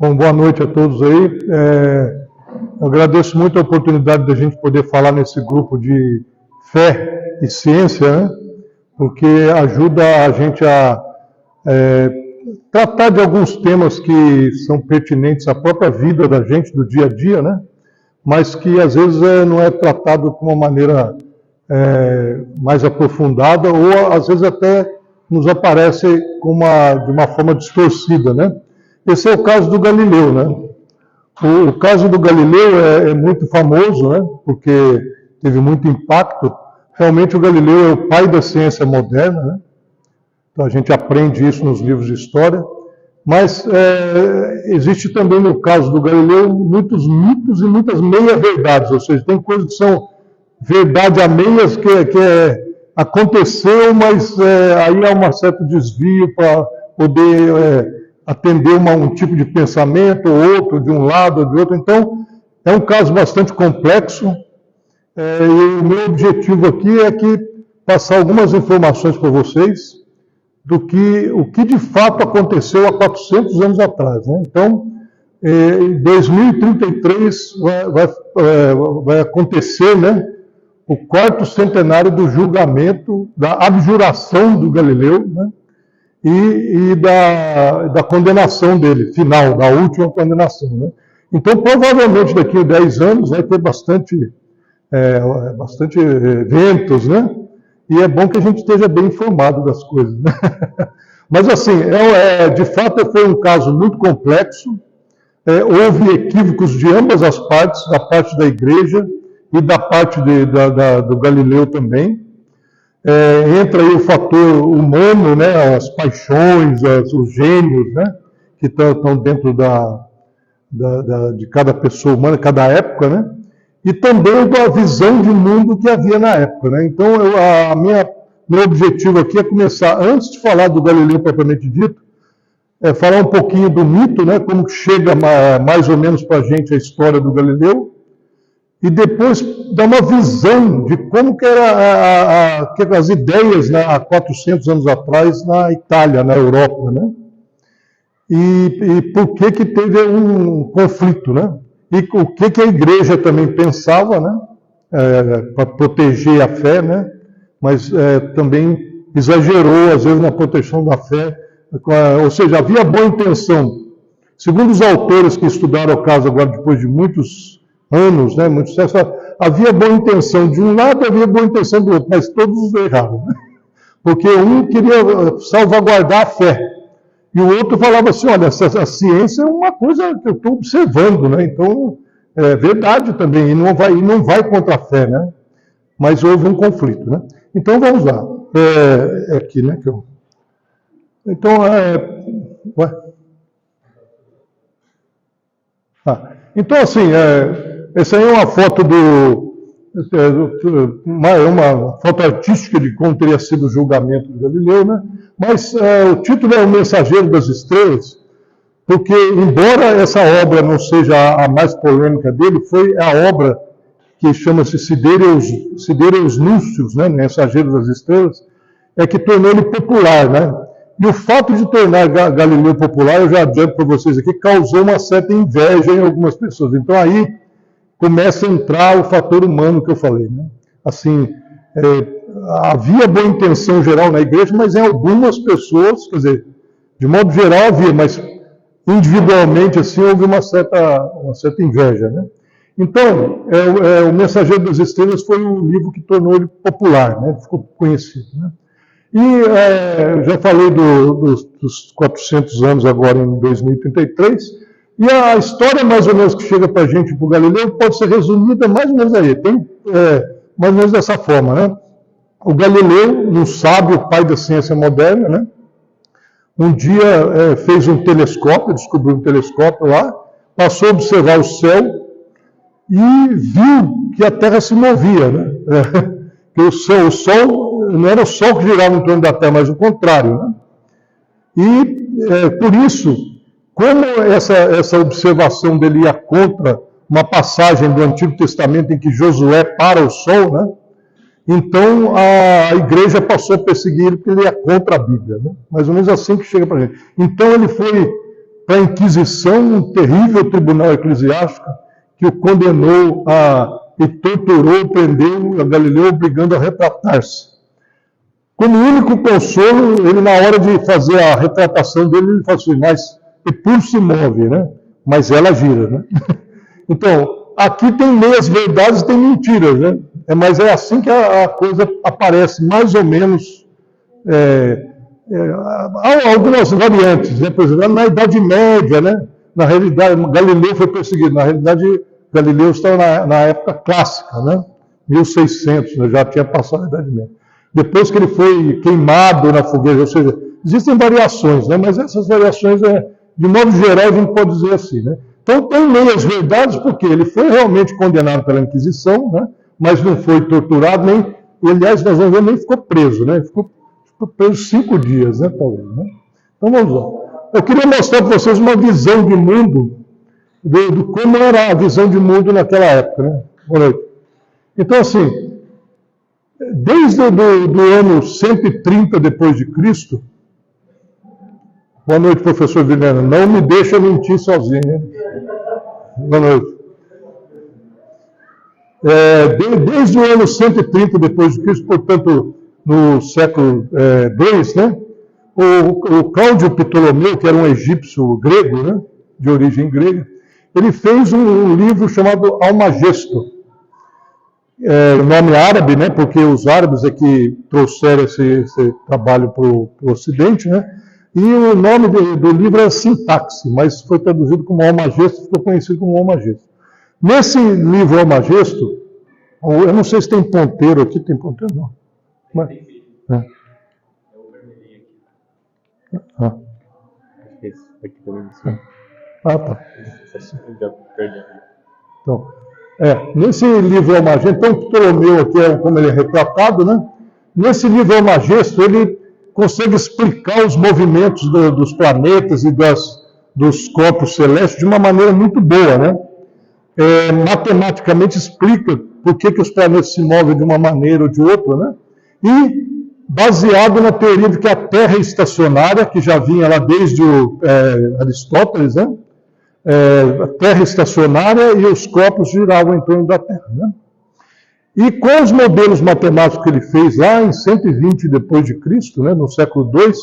Bom, boa noite a todos aí. Eu agradeço muito a oportunidade da gente poder falar nesse grupo de fé e ciência, né? Porque ajuda a gente a tratar de alguns temas que são pertinentes à própria vida da gente, do dia a dia, né? Mas que às vezes não é tratado de uma maneira mais aprofundada ou às vezes até nos aparece de uma forma distorcida, né? Esse é o caso do Galileu, né? O caso do Galileu é muito famoso, né? Porque teve muito impacto. Realmente o Galileu é o pai da ciência moderna, né? Então a gente aprende isso nos livros de história. Mas existe também no caso do Galileu muitos mitos e muitas meia-verdades, ou seja, tem coisas que são verdade a meias que aconteceu, mas aí há um certo desvio para poder atender um tipo de pensamento ou outro, de um lado ou de outro. Então, é um caso bastante complexo. E o meu objetivo aqui é passar algumas informações para vocês o que de fato aconteceu há 400 anos atrás, né? Então, em 2033 vai acontecer, né, o 4º centenário do julgamento, da abjuração do Galileu, né, e da condenação dele, final, da última condenação, né? Então, provavelmente daqui a 10 anos vai ter bastante eventos, né? E é bom que a gente esteja bem informado das coisas, né? Mas, assim, de fato foi um caso muito complexo. Houve equívocos de ambas as partes, da parte da igreja e da parte do Galileu também. Entra aí o fator humano, né? As paixões, os gênios, né? Que estão dentro de cada pessoa humana, cada época, né? E também da visão de mundo que havia na época, né? Então, meu objetivo aqui é começar, antes de falar do Galileu propriamente dito, falar um pouquinho do mito, né? Como que chega mais ou menos para a gente a história do Galileu, e depois dar uma visão de como que eram as ideias, né, há 400 anos atrás na Itália, na Europa, né? E por que teve um conflito, né? E o que a igreja também pensava, né? Para proteger a fé, né? Mas também exagerou, às vezes, na proteção da fé. Ou seja, havia boa intenção. Segundo os autores que estudaram o caso agora, depois de muitos anos, né? Muitos séculos, havia boa intenção de um lado, havia boa intenção do outro, mas todos erraram, né? Porque um queria salvaguardar a fé. E o outro falava assim, olha, a ciência é uma coisa que eu estou observando, né? Então, é verdade também, e não vai contra a fé, né? Mas houve um conflito, né? Então, vamos lá. Aqui, né? Então, então, assim, essa aí é uma foto uma foto artística de como teria sido o julgamento do Galileu, né? Mas o título é O Mensageiro das Estrelas, porque, embora essa obra não seja a mais polêmica dele, foi a obra que chama-se Sidereus Núncios, né? Mensageiro das Estrelas, que tornou ele popular, né? E o fato de tornar Galileu popular, eu já adianto para vocês aqui, causou uma certa inveja em algumas pessoas. Então, aí começa a entrar o fator humano que eu falei, né? Assim, havia boa intenção geral na igreja, mas em algumas pessoas, quer dizer, de modo geral havia, mas individualmente assim houve uma certa inveja, né? Então, o Mensageiro das Estrelas foi o livro que tornou ele popular, né? Ficou conhecido, né? E já falei dos 400 anos agora em 2033, e a história mais ou menos que chega para a gente, para o Galileu, pode ser resumida mais ou menos aí, mais ou menos dessa forma, né? O Galileu, um sábio, pai da ciência moderna, né? Um dia fez um telescópio, descobriu um telescópio lá, passou a observar o céu e viu que a Terra se movia, né? Que o Sol não era o Sol que girava em torno da Terra, mas o contrário, né? E por isso, como essa observação dele ia contra uma passagem do Antigo Testamento em que Josué para o Sol, né? Então a igreja passou a perseguir ele porque ele ia contra a Bíblia, né? Mais ou menos assim que chega para a gente. Então ele foi para a Inquisição, um terrível tribunal eclesiástico que o condenou e torturou, prendeu a Galileu, obrigando a retratar-se. Como único consolo, ele, na hora de fazer a retratação dele, ele falou assim, mas Epur se move, né? Mas ela gira, né? Então, aqui tem meias verdades e tem mentiras, né? Mas é assim que a coisa aparece, mais ou menos. Há algumas variantes, né? Por exemplo, na Idade Média, né? Na realidade, Galileu foi perseguido. Na realidade, Galileu estava na época clássica, né? 1600, né? Já tinha passado a Idade Média. Depois que ele foi queimado na fogueira, ou seja, existem variações, né? Mas essas variações, de modo geral, a gente pode dizer assim, né? Então, tem meias verdades, porque ele foi realmente condenado pela Inquisição, né? Mas não foi torturado, nem, e, aliás, nós vamos ver, nem ficou preso, né? Ficou preso 5 dias, né, talvez, né? Então, vamos lá. Eu queria mostrar para vocês uma visão de mundo, de como era a visão de mundo naquela época, né? Boa noite. Então, assim, desde do ano 130 depois de Cristo, boa noite, professor Vilhena, não me deixa mentir sozinho, hein? Boa noite. Desde o ano 130 depois de Cristo, portanto, no século II, né? O Cláudio Ptolomeu, que era um egípcio grego, né? De origem grega, ele fez um livro chamado Almagesto. Nome árabe, né? Porque os árabes é que trouxeram esse trabalho para o Ocidente, né? E o nome do livro é Sintaxe, mas foi traduzido como Almagesto, ficou conhecido como Almagesto. Nesse livro Almagesto, eu não sei se tem ponteiro aqui, tem ponteiro não? Mas, é o vermelhinho aqui. Esse aqui também. Tá. Então, nesse livro Almagesto, então Ptolomeu aqui como ele é retratado, né? Nesse livro Almagesto, ele consegue explicar os movimentos dos planetas e dos corpos celestes de uma maneira muito boa, né? Matematicamente explica por que os planetas se movem de uma maneira ou de outra, né? E baseado na teoria de que a Terra é estacionária, que já vinha lá desde Aristóteles, né? A Terra estacionária e os corpos giravam em torno da Terra, né? E com os modelos matemáticos que ele fez lá em 120 depois de Cristo, né, no século II,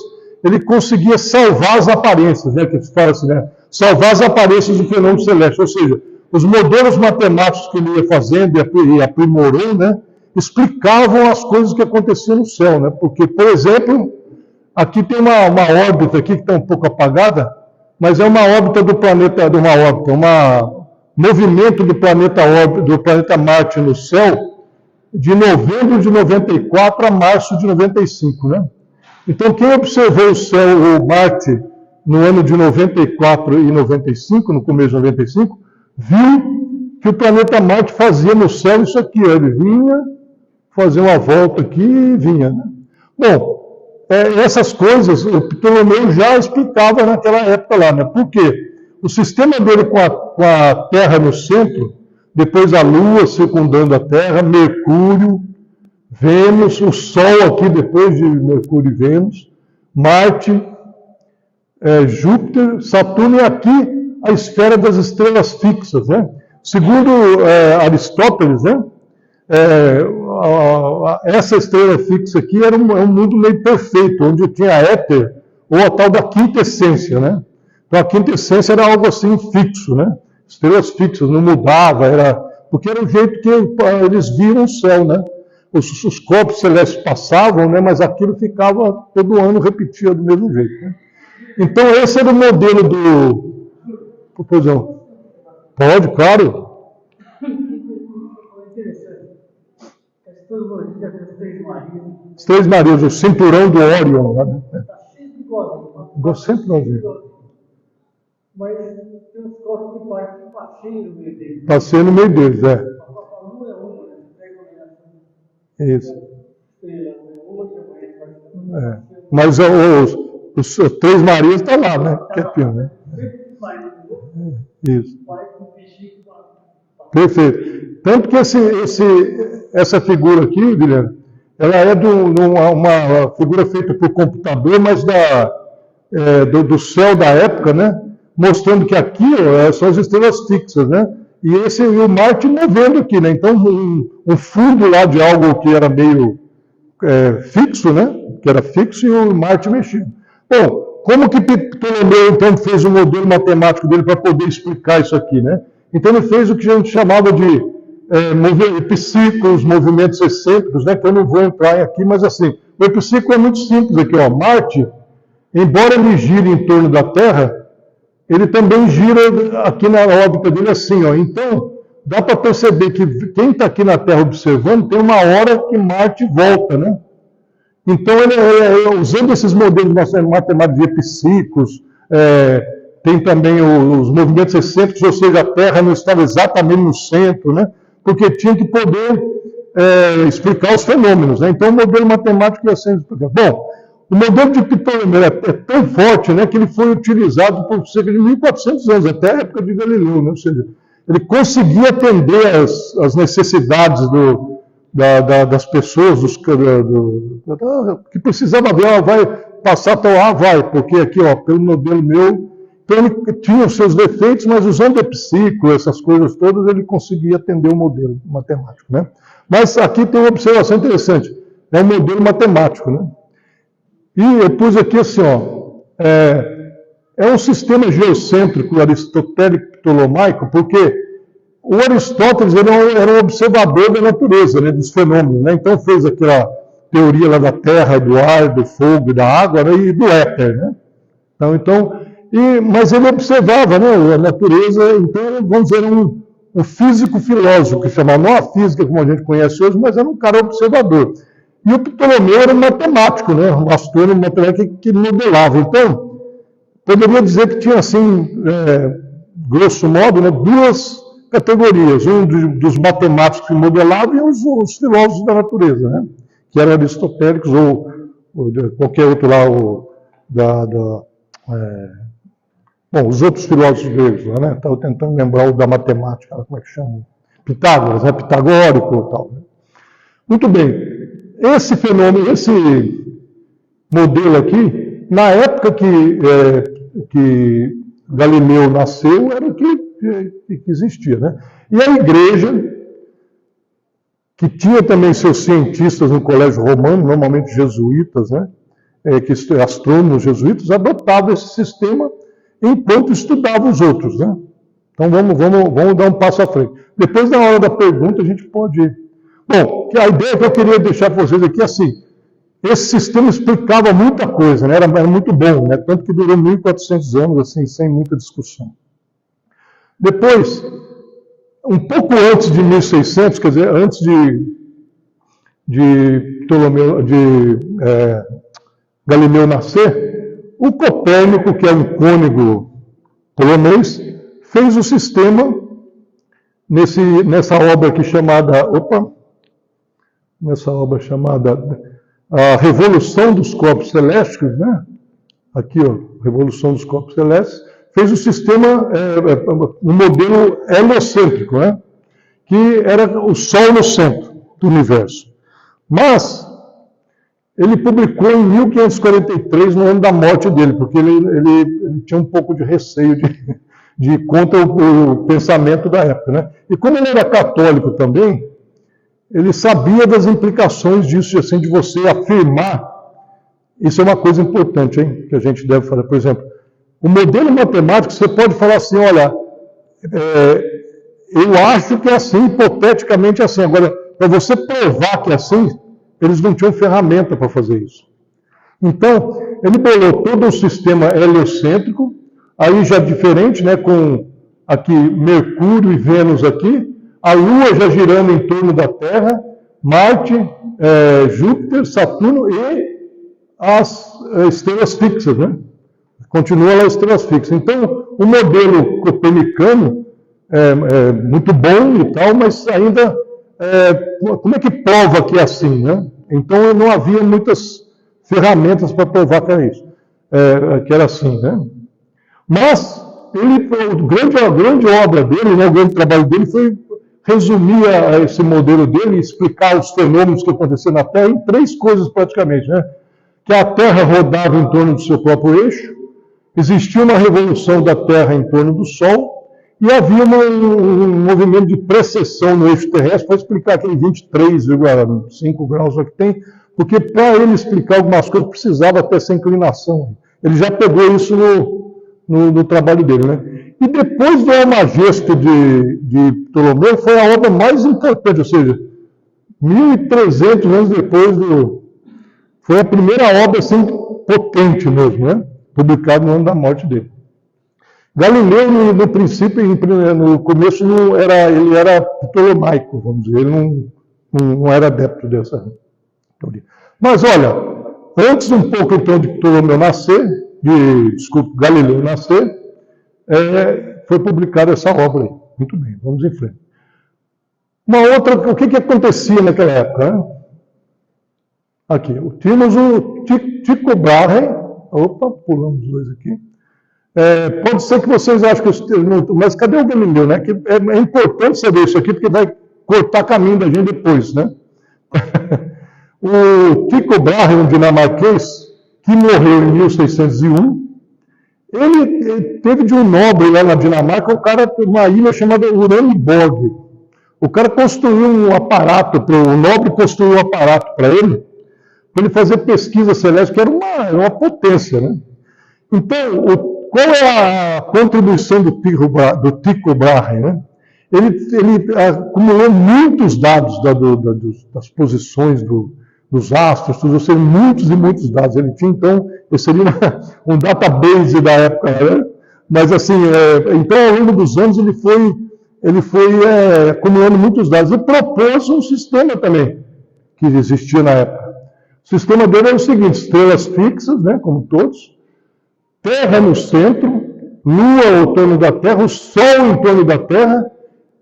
ele conseguia salvar as aparências, né, que se fala assim, né, salvar as aparências do fenômeno celeste, ou seja, os modelos matemáticos que ele ia fazendo e aprimorou, né, explicavam as coisas que aconteciam no céu, né, porque, por exemplo, aqui tem uma órbita aqui que está um pouco apagada, mas é uma órbita do planeta, movimento do planeta Marte no céu, de novembro de 94 a março de 95, né? Então, quem observou o céu, o Marte, no ano de 94 e 95, no começo de 95, viu que o planeta Marte fazia no céu isso aqui, ele vinha, fazia uma volta aqui e vinha, né? Bom, essas coisas o Ptolomeu já explicava naquela época lá, né? Por quê? O sistema dele com a Terra no centro, depois a Lua circundando a Terra, Mercúrio, Vênus, o Sol aqui depois de Mercúrio e Vênus, Marte, Júpiter, Saturno e aqui a esfera das estrelas fixas, né? Segundo Aristóteles, né? Essa estrela fixa aqui era um mundo meio perfeito, onde tinha éter, ou a tal da quinta essência, né? Então a quinta essência era algo assim fixo, né? Estrelas fixas, não mudava, porque era o jeito que eles viram o céu, né? Os corpos celestes passavam, né? Mas aquilo ficava todo ano, repetia do mesmo jeito, né? Então esse era o modelo do... Pois não. Pode, claro. As Três Marias, o cinturão do Órion. Né? Sempre nós vimos. Mas tem uns corpos que parecem passeio no meio deles. Passeio no meio deles, Isso. Mas os Três Marias estão lá, né? Quietinho, né? Isso. Perfeito. Tanto que essa figura aqui, Guilherme, ela é uma figura feita por computador, mas do céu da época, né? mostrando que aqui são as estrelas fixas, né? E o Marte movendo aqui, né? Então, um fundo lá de algo que era meio fixo, né? Que era fixo, e o Marte mexido. Bom, como que Ptolomeu, então, fez o modelo matemático dele para poder explicar isso aqui, né? Então, ele fez o que a gente chamava de epiciclos, movimentos excêntricos, né? Que eu não vou entrar aqui, mas assim, o epiciclo é muito simples aqui, ó. Marte, embora ele gire em torno da Terra, ele também gira aqui na órbita dele assim, ó. Então, dá para perceber que quem está aqui na Terra observando, tem uma hora que Marte volta, né? Então, usando esses modelos matemáticos de epiciclos, tem também os movimentos excêntricos, ou seja, a Terra não estava exatamente no centro, né? Porque tinha que poder explicar os fenômenos, né? Então, o modelo matemático ia sendo explicado. Bom, o modelo de Ptolomeu é tão forte, né, que ele foi utilizado por cerca de 1.400 anos, até a época de Galileu, né? Ou seja, ele conseguia atender as necessidades das pessoas, que precisavam ver, vai passar para lá, vai, porque aqui, ó, pelo modelo meu, então ele tinha os seus defeitos, mas usando epiciclo, essas coisas todas, ele conseguia atender o modelo matemático, né? Mas aqui tem uma observação interessante, é um modelo matemático, né? E eu pus aqui assim, ó, um sistema geocêntrico aristotélico-ptolomaico, porque o Aristóteles era um observador da natureza, né, dos fenômenos, né? Então fez aquela teoria lá da terra, do ar, do fogo, da água, né, e do éter, né? Mas ele observava, né, a natureza, então vamos dizer, um físico-filósofo, que chamava, não a física como a gente conhece hoje, mas era um cara observador. E o Ptolomeu era um matemático, né, um astrônomo matemático que modelava. Então, poderia dizer que tinha, assim, grosso modo, né, duas categorias, dos matemáticos que modelavam e os filósofos da natureza, né? Que eram aristotélicos ou qualquer outro lá, bom, os outros filósofos gregos, né? Estava tentando lembrar o da matemática, como é que chama? Pitágoras, né? Pitagórico e tal. Né? Muito bem, esse fenômeno, esse modelo aqui, na época que Galileu nasceu, era o que existia, né? E a igreja, que tinha também seus cientistas no colégio romano, normalmente jesuítas, né? Astrônomos jesuítas, adotavam esse sistema enquanto estudavam os outros, né? Então vamos dar um passo à frente. Depois, na hora da pergunta, a gente pode ir. Bom, a ideia que eu queria deixar para vocês aqui é assim, esse sistema explicava muita coisa, né? Era muito bom, né? Tanto que durou 1.400 anos, assim, sem muita discussão. Depois, um pouco antes de 1600, quer dizer, antes de Galileu nascer, o Copérnico, que é um cônego polonês, fez o sistema nessa obra aqui chamada A Revolução dos Corpos Celestes, né? Aqui, ó, Revolução dos Corpos Celestes, fez o sistema, um modelo heliocêntrico, né? Que era o Sol no centro do universo. Mas ele publicou em 1543, no ano da morte dele, porque ele tinha um pouco de receio de contra o pensamento da época, né? E como ele era católico também, ele sabia das implicações disso, assim, de você afirmar. Isso é uma coisa importante, hein, que a gente deve falar. Por exemplo, o modelo matemático, você pode falar assim, olha, eu acho que é assim, hipoteticamente é assim. Agora, para você provar que é assim, eles não tinham ferramenta para fazer isso. Então, ele bolou todo um sistema heliocêntrico, aí já diferente, né, com aqui Mercúrio e Vênus aqui, a Lua já girando em torno da Terra, Marte, Júpiter, Saturno e as estrelas fixas, né? Continua lá as estrelas fixas. Então, o modelo copernicano é muito bom e tal, mas ainda, como é que prova que é assim, né? Então, não havia muitas ferramentas para provar que era isso, que era assim, né? Mas, a grande obra dele, né, o grande trabalho dele foi resumir esse modelo dele e explicar os fenômenos que aconteciam na Terra em 3 coisas praticamente, né? Que a Terra rodava em torno do seu próprio eixo, existia uma revolução da Terra em torno do Sol e havia um movimento de precessão no eixo terrestre para explicar aquele 23,5 graus que tem, porque para ele explicar algumas coisas precisava ter essa inclinação. Ele já pegou isso no trabalho dele, né? E depois do Almagesto de Ptolomeu foi a obra mais importante, ou seja, 1.300 anos depois foi a primeira obra assim, potente mesmo, né? Publicada no ano da morte dele. Galileu, no princípio, no começo, ele era ptolomaico, vamos dizer, ele não era adepto dessa teoria. Mas olha, antes um pouco então de Ptolomeu nascer, Galileu nascer, foi publicada essa obra aí. Muito bem, vamos em frente. Uma outra, o que acontecia naquela época? Né? Aqui, tínhamos o Tycho Brahe. Opa, pulamos dois aqui. Pode ser que vocês achem que mas cadê o Galileu, né? Que é importante saber isso aqui, porque vai cortar caminho da gente depois, né? O Tycho Brahe, um dinamarquês, que morreu em 1601, ele teve de um nobre lá na Dinamarca, uma ilha chamada Uraniborg. O cara construiu um aparato, o nobre construiu um aparato para ele fazer pesquisa celeste, que era uma potência, né? Então, qual é a contribuição do Tycho Brahe, né? Ele acumulou muitos dados das posições dos astros, ou seja, muitos e muitos dados. Ele tinha, então, esse seria um database da época, né? Mas, assim, então, ao longo dos anos, ele foi acumulando muitos dados e propôs um sistema também que existia na época. O sistema dele era o seguinte: estrelas fixas, né, como todos, Terra no centro, Lua ao torno da Terra, o Sol em torno da Terra,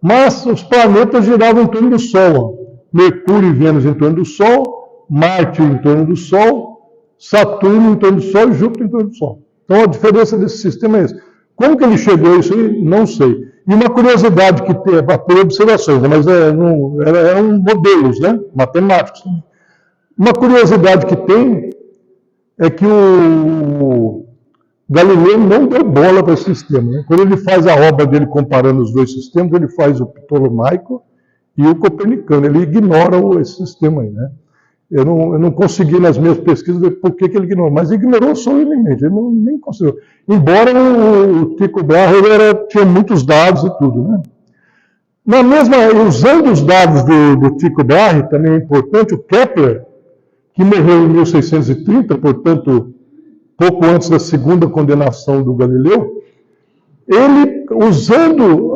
mas os planetas giravam em torno do Sol. Ó. Mercúrio e Vênus em torno do Sol, Marte em torno do Sol, Saturno em torno do Sol e Júpiter em torno do Sol. Então a diferença desse sistema é essa. Como que ele chegou a isso aí? Não sei. E uma curiosidade que tem, por observações, mas eram modelos, né, matemáticos. Uma curiosidade que tem é que o Galileu não deu bola para esse sistema. Né? Quando ele faz a obra dele comparando os dois sistemas, ele faz o ptolomaico e o copernicano. Ele ignora esse sistema aí. Né? Eu não consegui nas minhas pesquisas ver por que ele ignorou, mas ignorou solenemente, ele nem considerou. Embora o Tycho Brahe tinha muitos dados e tudo. Né? Usando os dados do Tycho Brahe, também é importante, o Kepler, que morreu em 1630, portanto, pouco antes da segunda condenação do Galileu, ele, usando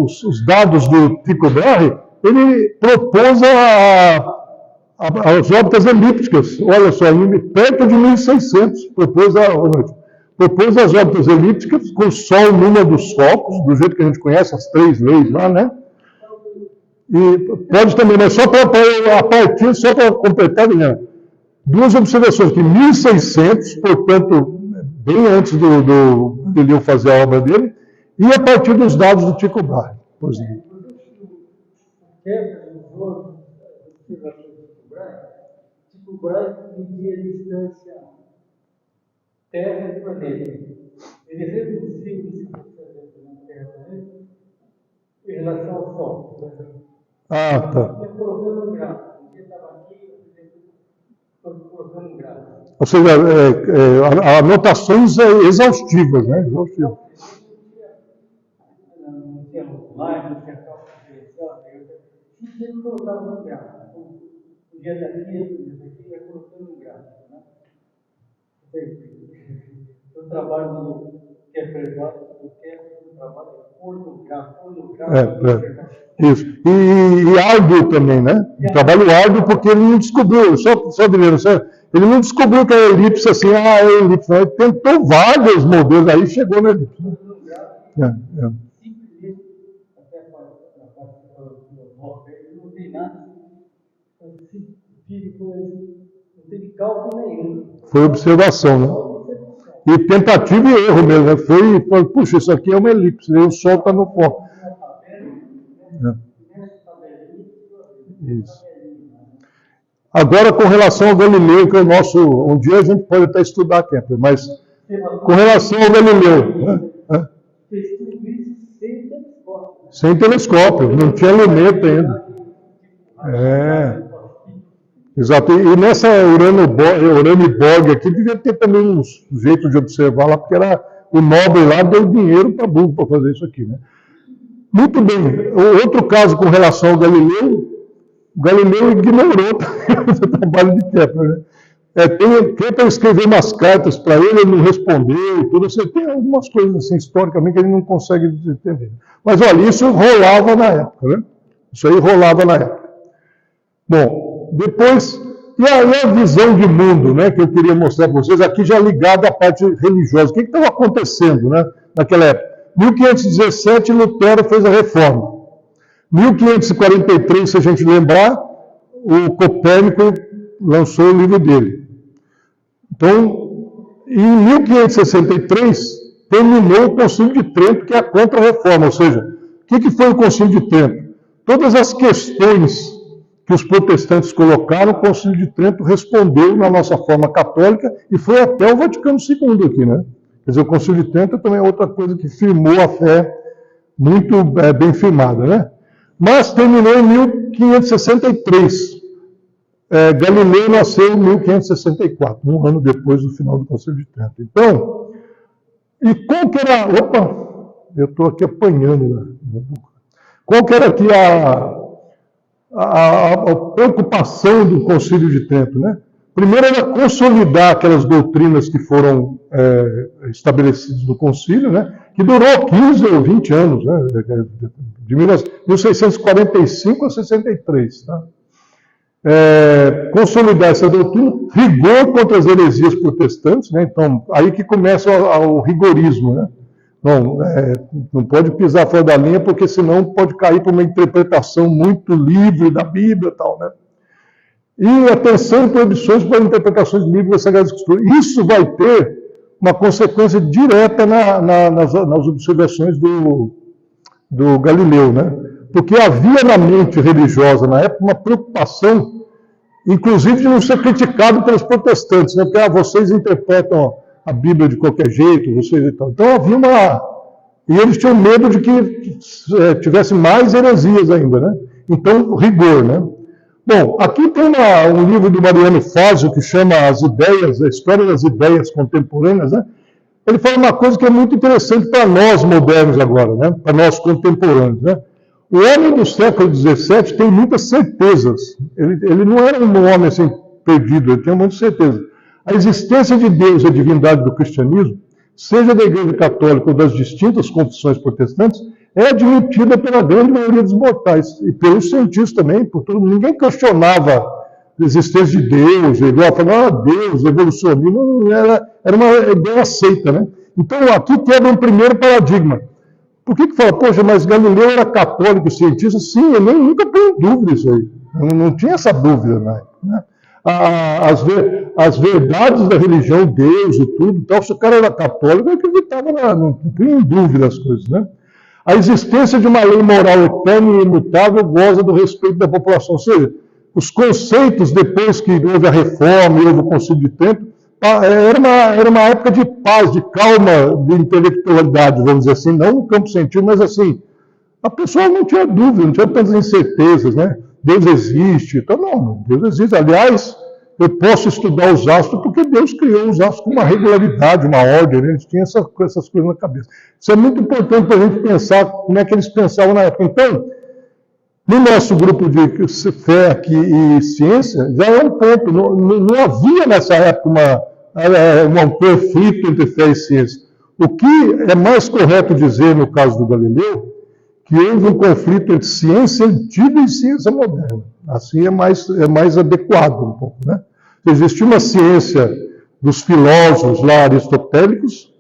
os dados do Tycho Brahe, ele propôs as órbitas elípticas. Olha só, perto de 1600, propôs as órbitas elípticas com o Sol numa dos focos, do jeito que a gente conhece, as 3 leis lá, né? E pode também, mas só para completar, né? Duas observações, que 1600, portanto, bem antes do Galileu fazer a obra dele, e a partir dos dados do Tycho Brahe. Pois é. Tycho Brahe media a distância Terra e planeta. Ele reduziu a distância Terra e planeta em relação ao Sol. Ah, tá. Ele colocando um gráfico. Ele estava aqui, colocando um gráfico. Ou seja, anotações exaustivas, né? Exaustivas. Não tinha online, não tinha cálculo diferencial. Ele colocava um gráfico. O dia daqui, ia colocando um gráfico. O trabalho do Kepler, o trabalho é pornográfico. Isso. E árduo também, né? Um trabalho árduo porque ele não descobriu, só dizendo, ele não descobriu que a elipse assim, é elipse, não. Ele tentou vários modelos, aí chegou na elipse. Né? Simplesmente, até a parte não tem nada, não teve cálculo nenhum. Foi observação, né? E tentativa e erro mesmo, né? Foi, puxa, isso aqui é uma elipse, o Sol está no foco. Isso. Agora, com relação ao Galileu, que é o nosso. Um dia a gente pode até estudar Kepler, mas com relação ao Galileu. Né? Fez tudo isso sem telescópio. Sem telescópio, não tinha luneta ainda. É. Exato. E nessa Uraniborg aqui, devia ter também um jeito de observar lá, porque era o nobre lá deu dinheiro para burro para fazer isso aqui. Né? Muito bem. O outro caso com relação ao Galileu, o Galileu ignorou o trabalho de Kepler. Né? Kepler escreveu umas cartas para ele, ele não respondeu, tudo. Você tem algumas coisas assim, historicamente, que ele não consegue entender. Mas olha, isso rolava na época. Né? Isso aí rolava na época. Bom, depois, e a visão de mundo, né, que eu queria mostrar para vocês, aqui já ligada à parte religiosa. O que estava acontecendo, né, naquela época? 1517, Lutero fez a reforma. 1543, se a gente lembrar, o Copérnico lançou o livro dele. Então, em 1563, terminou o Concílio de Trento, que é a Contra-Reforma. Ou seja, o que foi o Concílio de Trento? Todas as questões que os protestantes colocaram, o Concílio de Trento respondeu na nossa forma católica e foi até o Vaticano II aqui, né? Quer dizer, o Concílio de Trento também é outra coisa que firmou a fé muito bem firmada, né? Mas terminou em 1563. Galileu nasceu em 1564, um ano depois do final do Concílio de Trento. Então, e qual que era... Opa, eu estou aqui apanhando, né? Qual que era aqui a preocupação do Concílio de Trento, né? Primeiro era consolidar aquelas doutrinas que foram estabelecidas no concílio, né? Que durou 15 ou 20 anos, né? De 1645 a 63. Tá? Consolidar essa doutrina, rigor contra as heresias protestantes, né? Então, aí que começa o rigorismo, né? Não pode pisar fora da linha, porque senão pode cair para uma interpretação muito livre da Bíblia e tal, né? E atenção e proibições para interpretações livres da Sagrada Escritura. Isso vai ter uma consequência direta nas observações do Galileu, né? Porque havia na mente religiosa, na época, uma preocupação, inclusive de não ser criticado pelos protestantes, né? Porque vocês interpretam a Bíblia de qualquer jeito, vocês e tal. Então havia uma... E eles tinham medo de que tivesse mais heresias ainda, né? Então, rigor, né? Bom, aqui tem um livro do Mariano Fazio que chama As Ideias, a História das Ideias Contemporâneas, né? Ele fala uma coisa que é muito interessante para nós modernos agora, né? Para nós contemporâneos, né? O homem do século XVII tem muitas certezas. Ele não era um homem assim perdido, ele tinha muitas certezas. A existência de Deus e a divindade do cristianismo, seja da Igreja Católica ou das distintas confissões protestantes, é admitida pela grande maioria dos mortais, e pelos cientistas também, por todo mundo. Ninguém questionava a existência de Deus, igual falava, Deus, evolucionismo, era uma ideia aceita, né? Então, aqui quebra um primeiro paradigma. Por que fala, poxa, mas Galileu era católico, cientista? Sim, eu nunca pus em dúvida isso aí. Não tinha essa dúvida na época, né? As verdades da religião, Deus e tudo, então, se o cara era católico, eu acreditava, não punha em dúvida as coisas, né? A existência de uma lei moral eterna e imutável goza do respeito da população. Ou seja, os conceitos, depois que houve a reforma e houve o Concílio de Trento, era uma época de paz, de calma, de intelectualidade, vamos dizer assim, não no campo científico, mas assim, a pessoa não tinha dúvida, não tinha tantas incertezas, né? Deus existe, então não, Deus existe. Aliás, eu posso estudar os astros porque Deus criou os astros com uma regularidade, uma ordem, né? Eles tinham essas coisas na cabeça. Isso é muito importante para a gente pensar como é que eles pensavam na época. Então, no nosso grupo de fé aqui e ciência, já é um ponto. Não havia nessa época um conflito entre fé e ciência. O que é mais correto dizer no caso do Galileu, que houve um conflito entre ciência antiga e ciência moderna. Assim é mais adequado um pouco, né? Existia uma ciência dos filósofos lá aristotélicos,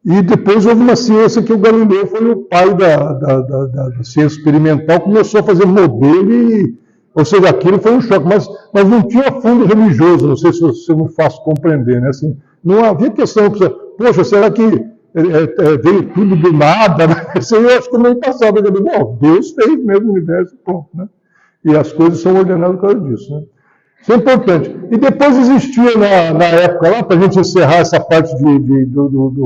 e depois houve uma ciência que o Galileu foi o pai da ciência experimental, começou a fazer modelo, ou seja, aquilo foi um choque, mas não tinha fundo religioso, não sei se eu me faço compreender, né? Assim, não havia questão, poxa, será que veio tudo do nada, né? Isso aí eu acho que nem passava. Bom, Deus fez mesmo o universo, ponto, né? E as coisas são ordenadas por causa disso, né? Isso é importante. E depois existia na época lá, para a gente encerrar essa parte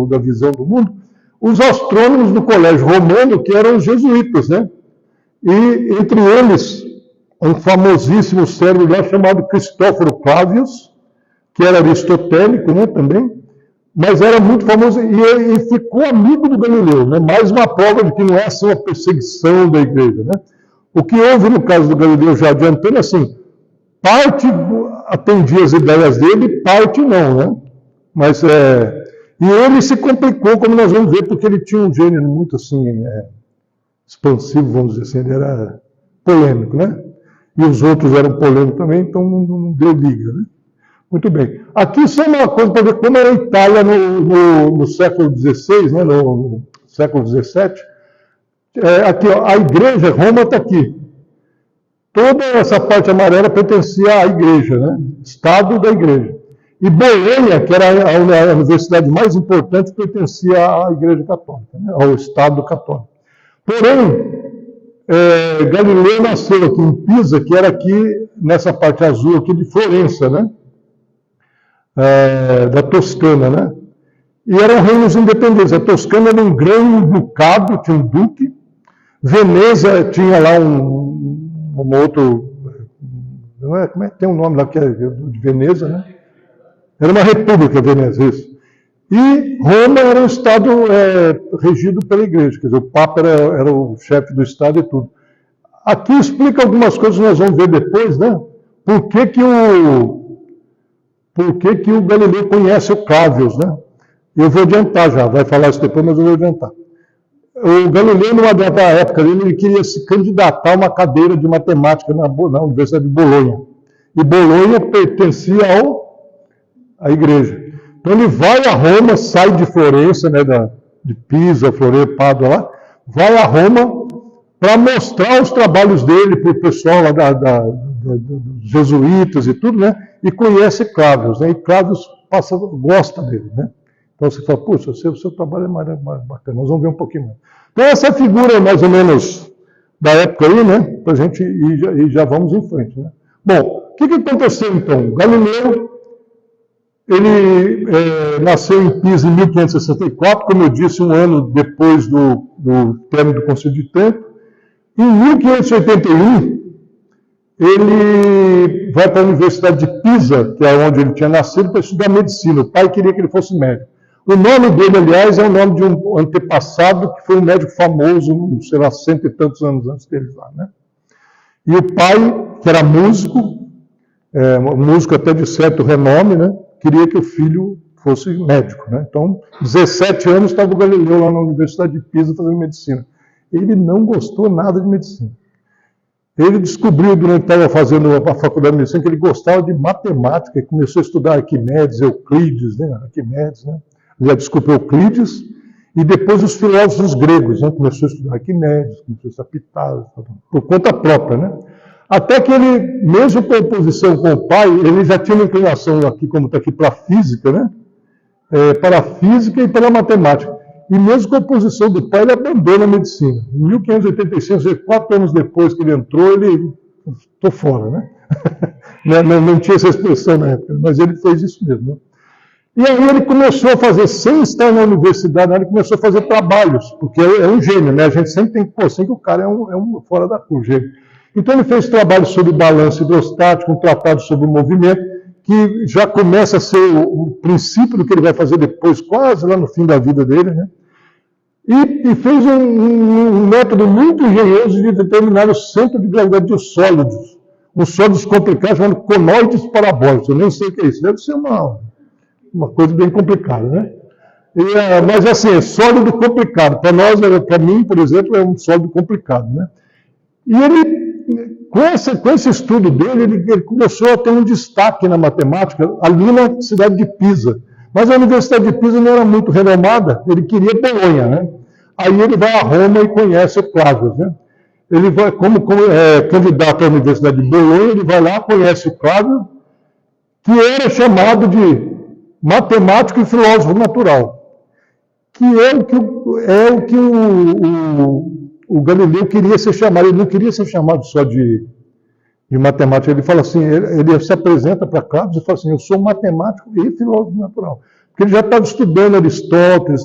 da visão do mundo, os astrônomos do Colégio Romano, que eram os jesuítas, né? E entre eles, um famosíssimo cérebro lá chamado Cristóforo Clavius, que era aristotélico, né, também, mas era muito famoso e ficou amigo do Galileu, né? Mais uma prova de que não é assim uma perseguição da igreja, né? O que houve no caso do Galileu, já adiantando, assim, parte atendia as ideias dele, parte não, né? Mas e ele se complicou, como nós vamos ver, porque ele tinha um gênio muito assim expansivo, vamos dizer assim, ele era polêmico, né? E os outros eram polêmicos também, então não deu liga, né? Muito bem. Aqui só uma coisa para ver como era a Itália no século XVI, né? No século XVII. Aqui, ó, a igreja, Roma está aqui. Toda essa parte amarela pertencia à igreja, né? Estado da igreja. E Bolonha, que era a universidade mais importante, pertencia à igreja católica, né? Ao Estado católico. Porém, Galileu nasceu aqui em Pisa, que era aqui, nessa parte azul aqui de Florença, né? Da Toscana, né? E eram reinos independentes. A Toscana era um grande ducado, tinha um duque. Veneza tinha lá um outro, não é, como é que tem um nome lá que é de Veneza, né? Era uma república, Veneza, isso. E Roma era um estado regido pela igreja, quer dizer, o Papa era o chefe do estado e tudo. Aqui explica algumas coisas que nós vamos ver depois, né? Por que o Galileu conhece o Clavius, né? Eu vou adiantar já, vai falar isso depois, mas eu vou adiantar. O Galileu, numa dada época dele, ele queria se candidatar a uma cadeira de matemática na Universidade de Bolonha. E Bolonha pertencia à igreja. Então ele vai a Roma, sai de Florença, né, de Pisa, Florença, Pádua lá, vai a Roma para mostrar os trabalhos dele para o pessoal lá dos jesuítas e tudo, né? E conhece Clavius, né? E Clavius gosta dele, né? Então você fala, puxa, o seu trabalho é mais bacana, nós vamos ver um pouquinho mais. Então essa figura mais ou menos da época aí, né? Para a gente ir já vamos em frente, né? Bom, o que aconteceu então? Galileu, ele nasceu em Pisa em 1564, como eu disse, um ano depois do término do Concílio de Trento. Em 1581, ele vai para a Universidade de Pisa, que é onde ele tinha nascido, para estudar medicina. O pai queria que ele fosse médico. O nome dele, aliás, é o nome de um antepassado que foi um médico famoso, sei lá, 100 e tantos anos antes dele lá, né? E o pai, que era músico até de certo renome, né? Queria que o filho fosse médico, né? Então, 17 anos estava o Galileu lá na Universidade de Pisa fazendo medicina. Ele não gostou nada de medicina. Ele descobriu, durante que estava fazendo a faculdade de medicina, que ele gostava de matemática e começou a estudar Arquimedes, Euclides, né? Euclides, e depois os filósofos gregos, né? Começou a estudar Arquimedes, começou a estudar Pitágoras, por conta própria, né? Até que ele, mesmo com a oposição com o pai, ele já tinha uma inclinação aqui, como está aqui, para a física, né? Para a física e para a matemática. E mesmo com a oposição do pai, ele abandona a medicina. Em 1585, 4 anos depois que ele entrou, ele estou fora, né? não tinha essa expressão na época, mas ele fez isso mesmo, né? E aí ele começou a fazer, sem estar na universidade, ele começou a fazer trabalhos, porque é um gênio, né? A gente sempre tem que pôr assim que o cara é um fora da curva, gênio. Então ele fez trabalhos sobre balanço hidrostático, um tratado sobre o movimento, que já começa a ser o princípio do que ele vai fazer depois, quase lá no fim da vida dele, né? E fez um método muito engenhoso de determinar o centro de gravidade de sólidos, uns sólidos complicados chamados conoides parabólicos. Eu nem sei o que é isso, deve ser uma coisa bem complicada, né? Mas assim, é sólido complicado. Para nós, para mim, por exemplo, é um sólido complicado, né? E ele, com esse estudo dele, ele começou a ter um destaque na matemática ali na cidade de Pisa. Mas a Universidade de Pisa não era muito renomada, ele queria Bolonha, né? Aí ele vai a Roma e conhece o Clavius, né? Ele vai, como candidato à Universidade de Bolonha, ele vai lá, conhece o Clavius, que era chamado de matemático e filósofo natural, que é o que o Galileu queria ser chamado. Ele não queria ser chamado só de de matemática. Ele fala assim, ele se apresenta para Carlos e fala assim, eu sou matemático e filósofo natural. Porque ele já estava estudando Aristóteles,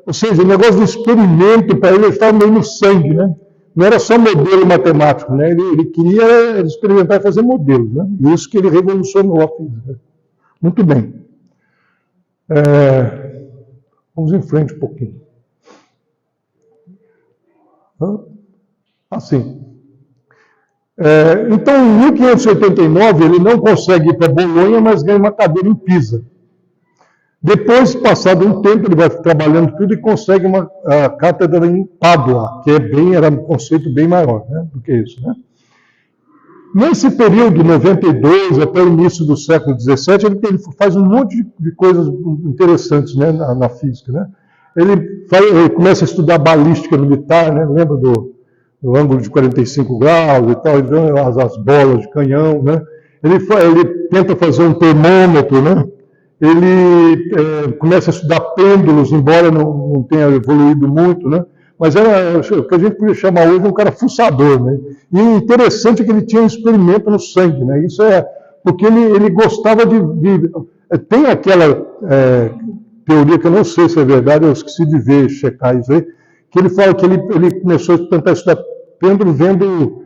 ou seja, o negócio do experimento para ele estava meio no sangue, né? Não era só modelo matemático, né? Ele queria experimentar e fazer modelos, né? E isso que ele revolucionou a física. Muito bem. Vamos em frente um pouquinho. Assim. Então, em 1589, ele não consegue ir para Bolonha, mas ganha uma cadeira em Pisa. Depois, passado um tempo, ele vai trabalhando tudo e consegue uma cátedra em Pádua, que era um conceito bem maior, né, do que isso. Né? Nesse período, 92 até o início do século XVII, ele faz um monte de coisas interessantes, né, na física. Né? Ele começa a estudar balística militar, né, lembra do ângulo de 45 graus e tal, as bolas de canhão. Né? Ele tenta fazer um termômetro, né? Ele começa a estudar pêndulos, embora não tenha evoluído muito, né? Mas era o que a gente podia chamar hoje um cara fuçador, né? E o interessante é que ele tinha um experimento no sangue, né? Isso porque ele gostava tem aquela teoria que eu não sei se é verdade, eu esqueci de ver, checar isso aí, que ele fala que ele começou a tentar estudar pêndulo vendo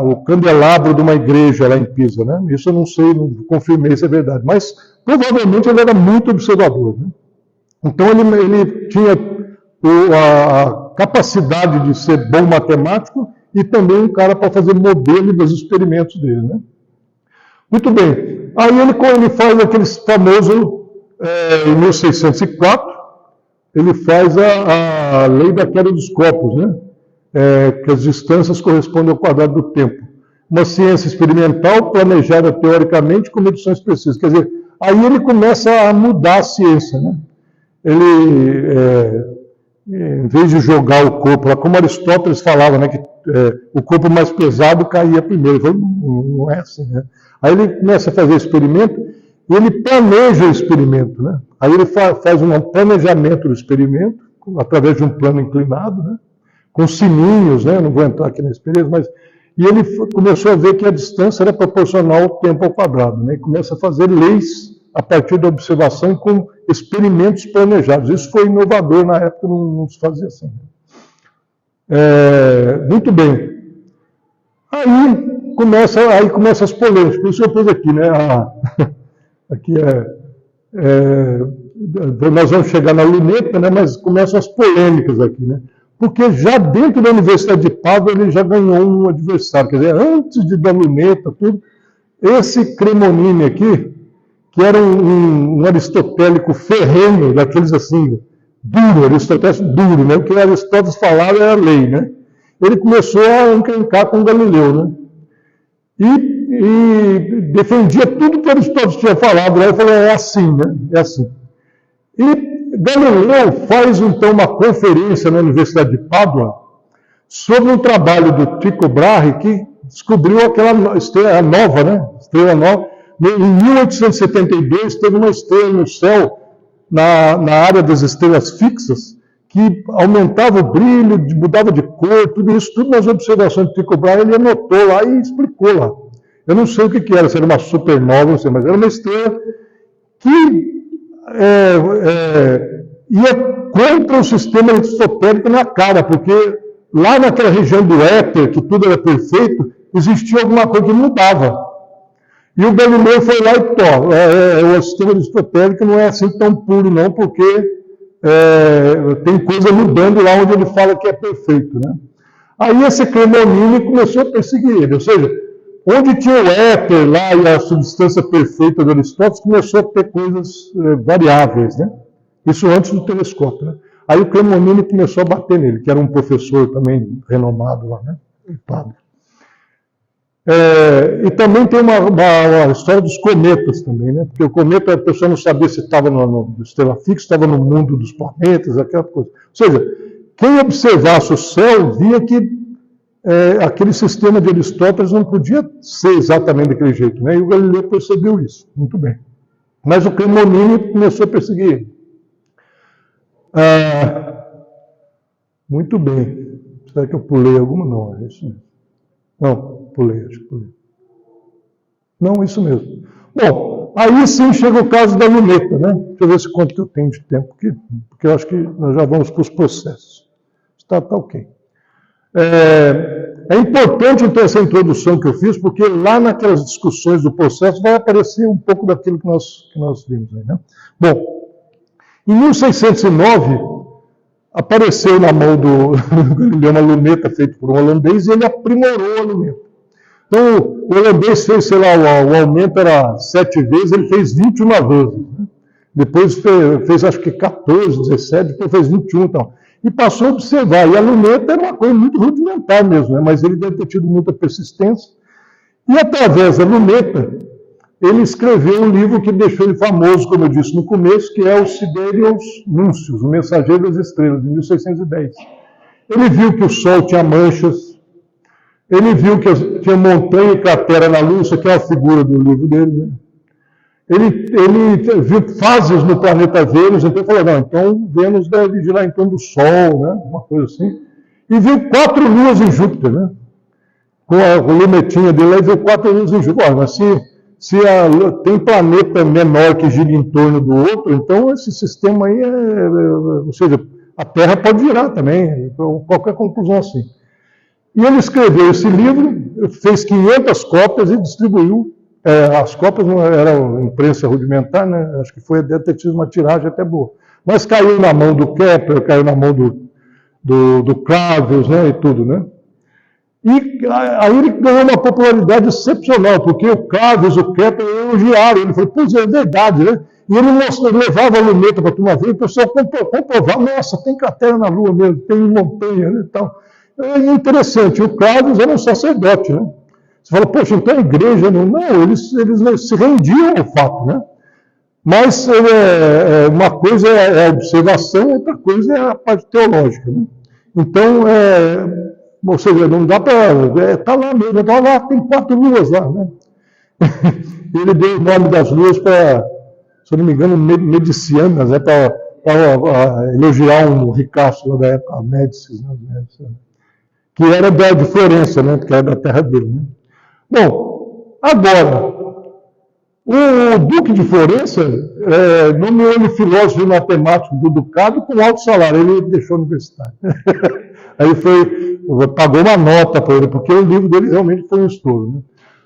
o candelabro de uma igreja lá em Pisa, né? Isso eu não sei, não confirmei se é verdade, mas provavelmente ele era muito observador, né? Então ele tinha a capacidade de ser bom matemático e também um cara para fazer modelo dos experimentos dele, né? Muito bem. Aí ele faz aquele famoso, em 1604, ele faz a lei da queda dos corpos, né? Que as distâncias correspondem ao quadrado do tempo. Uma ciência experimental planejada teoricamente com medições precisas. Quer dizer, aí ele começa a mudar a ciência, né? Ele, em vez de jogar o corpo lá, como Aristóteles falava, né, que o corpo mais pesado caía primeiro. Ele falou, não é assim, né? Aí ele começa a fazer experimento e ele planeja o experimento, né? Aí ele faz um planejamento do experimento através de um plano inclinado, né? Com sininhos, né? Não vou entrar aqui nesse período, mas e ele começou a ver que a distância era proporcional ao tempo ao quadrado, né? E começa a fazer leis a partir da observação com experimentos planejados. Isso foi inovador na época, não se fazia assim. Muito bem. Aí começa as polêmicas. Por isso eu pus aqui, né? Aqui nós vamos chegar na luneta, né? Mas começam as polêmicas aqui, né? Porque já dentro da Universidade de Pádua ele já ganhou um adversário. Quer dizer, antes da luneta, tudo, esse Cremonini aqui, que era um aristotélico ferrenho, daqueles assim, duro, aristotélico duro, né? O que Aristóteles falava era lei, né? Ele começou a encrencar com Galileu, né? E defendia tudo que Aristóteles tinha falado, né? Ele falou, é assim, né? É assim. E Galileu faz, então, uma conferência na Universidade de Pádua sobre um trabalho do Tycho Brahe, que descobriu aquela estrela nova, né? Estrela nova. Em 1872, teve uma estrela no céu, na área das estrelas fixas, que aumentava o brilho, mudava de cor, tudo isso, tudo nas observações de Tycho Brahe, ele anotou lá e explicou lá. Eu não sei o que era, se era uma supernova, não sei, mas era uma estrela que ia contra o sistema aristotélico na cara, porque lá naquela região do éter, que tudo era perfeito, existia alguma coisa que mudava. E o Galileu foi lá e o sistema aristotélico não é assim tão puro não, porque tem coisa mudando lá onde ele fala que é perfeito, né? Aí esse Cremonini começou a perseguir ele, ou seja, onde tinha o éter lá e a substância perfeita do Aristóteles, começou a ter coisas variáveis, né? Isso antes do telescópio, né? Aí o Cremonini começou a bater nele, que era um professor também renomado lá, né? Padre. E também tem uma história dos cometas também, né? Porque o cometa, a pessoa não sabia se estava no estrela fixa, estava no mundo dos planetas, aquela coisa. Ou seja, quem observasse o céu via que aquele sistema de Aristóteles não podia ser exatamente daquele jeito, né? E o Galileu percebeu isso, muito bem. Mas o Cremonini começou a perseguir ele. Muito bem. Será que eu pulei alguma? Não, é isso mesmo. Não, pulei, acho que pulei. Não, isso mesmo. Bom, aí sim chega o caso da luneta, né? Deixa eu ver se quanto que eu tenho de tempo aqui, porque eu acho que nós já vamos para os processos. Tá ok. É importante, então, essa introdução que eu fiz, porque lá naquelas discussões do processo vai aparecer um pouco daquilo que nós vimos aí, né? Bom, em 1609, apareceu na mão do uma luneta feita por um holandês e ele aprimorou a luneta. Então, o holandês fez, sei lá, o aumento era 7 vezes, ele fez 21 vezes. Né? Depois fez acho que 14, 17, depois fez 21 e tal. E passou a observar. E a luneta era uma coisa muito rudimentar mesmo, né? Mas ele deve ter tido muita persistência. E através da luneta, ele escreveu um livro que deixou ele famoso, como eu disse no começo, que é o Siderius Nuncius, o Mensageiro das Estrelas, de 1610. Ele viu que o Sol tinha manchas, ele viu que tinha montanha e cratera na Lua, isso aqui é a figura do livro dele, né? Ele viu fases no planeta Vênus, então ele falou, não, então Vênus deve girar em torno do Sol, né? Uma coisa assim. E viu 4 luas em Júpiter, né? Com a lunetinha dele, ele viu 4 luas em Júpiter. Mas se tem planeta menor que gira em torno do outro, então esse sistema aí ou seja, a Terra pode girar também, qualquer conclusão assim. E ele escreveu esse livro, fez 500 cópias e distribuiu. As cópias não eram imprensa rudimentar, né? Acho que deve ter tido uma tiragem até boa. Mas caiu na mão do Kepler, caiu na mão do Clavius, né? E tudo, né? E aí ele ganhou uma popularidade excepcional, porque o Clavius, o Kepler elogiaram. Ele falou, pois é verdade, né? E ele levava a luneta para a turma ver, e o pessoal comprovava, nossa, tem cratera na Lua mesmo, tem montanha, né? E tal. É interessante, o Clavius era um sacerdote, né? Você fala, poxa, então a igreja não, eles se rendiam ao fato, né? Mas uma coisa é a observação, outra coisa é a parte teológica, né? Então, ou seja, não dá para... Está lá mesmo, está lá, tem 4 luas lá, né? Ele deu o nome das luas para, se eu não me engano, Medicianas, né? Para elogiar um ricaço lá da época, Médicis, né? Que era de Florença, né? Que era da terra dele, né? Bom, agora, o Duque de Florença nomeou ele filósofo e matemático do Ducado com alto salário, ele deixou a universidade. Aí pagou uma nota para ele, porque o livro dele realmente foi um estouro. Né?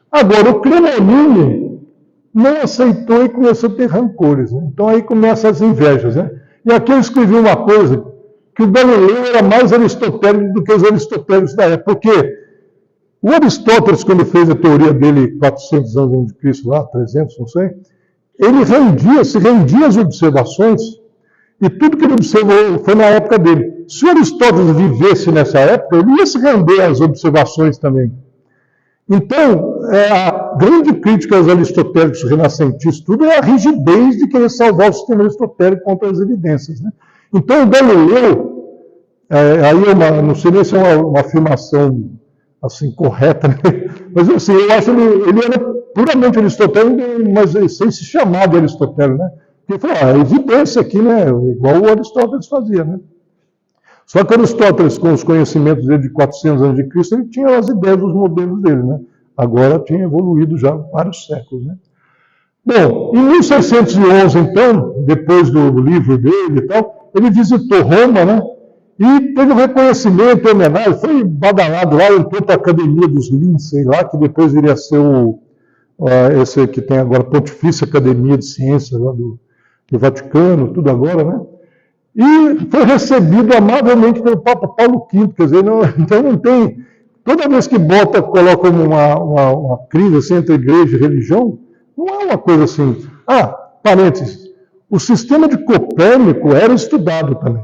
Agora, o Cremonini não aceitou e começou a ter rancores. Né? Então aí começam as invejas. Né? E aqui eu escrevi uma coisa, que o Galileu era mais aristotélico do que os aristotélicos da época, porque o Aristóteles, quando fez a teoria dele 400 anos antes de Cristo, lá, 300, não sei, ele se rendia às observações, e tudo que ele observou foi na época dele. Se o Aristóteles vivesse nessa época, ele ia se render às observações também. Então, a grande crítica aos aristotélicos renascentistas, tudo é a rigidez de querer salvar o sistema aristotélico contra as evidências. Né? Então, o Galileu, aí não sei nem se é uma afirmação assim, correta, né? Mas assim, eu acho que ele era puramente aristotélico, mas sem se chamar de Aristóteles, né? Porque ele falou, a evidência aqui, né? Igual o Aristóteles fazia, né? Só que Aristóteles, com os conhecimentos dele de 400 anos de Cristo, ele tinha as ideias dos modelos dele, né? Agora tinha evoluído já vários séculos, né? Bom, em 1611, então, depois do livro dele e tal, ele visitou Roma, né? E teve um reconhecimento, homenagem, foi badalado lá, entrou para a Academia dos Lincei lá, que depois iria ser esse que tem agora, Pontifícia Academia de Ciências lá do Vaticano, tudo agora, né? E foi recebido amavelmente pelo Papa Paulo V, quer dizer, então não tem... Toda vez que coloca uma crise assim, entre igreja e religião, não é uma coisa assim... parênteses, o sistema de Copérnico era estudado também.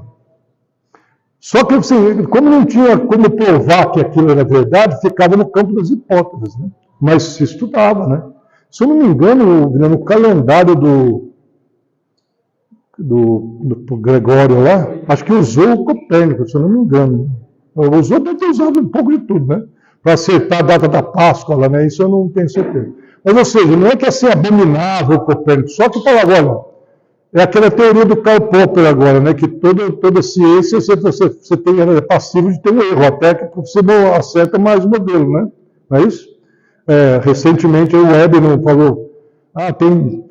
Só que, assim, como não tinha como provar que aquilo era verdade, ficava no campo das hipóteses, né? Mas se estudava, né? Se eu não me engano, no calendário do Gregório lá, acho que usou o Copérnico, se eu não me engano. Usou, deve ter usado um pouco de tudo, né? Para acertar a data da Páscoa lá, né? Isso eu não tenho certeza. Mas, ou seja, não é que é assim abominável o Copérnico, só que falava, olha, é aquela teoria do Karl Popper agora, né? Que toda ciência você é passivo de ter um erro, até que você não acerta mais o modelo, né? Não é isso? Recentemente o Weber falou, tem,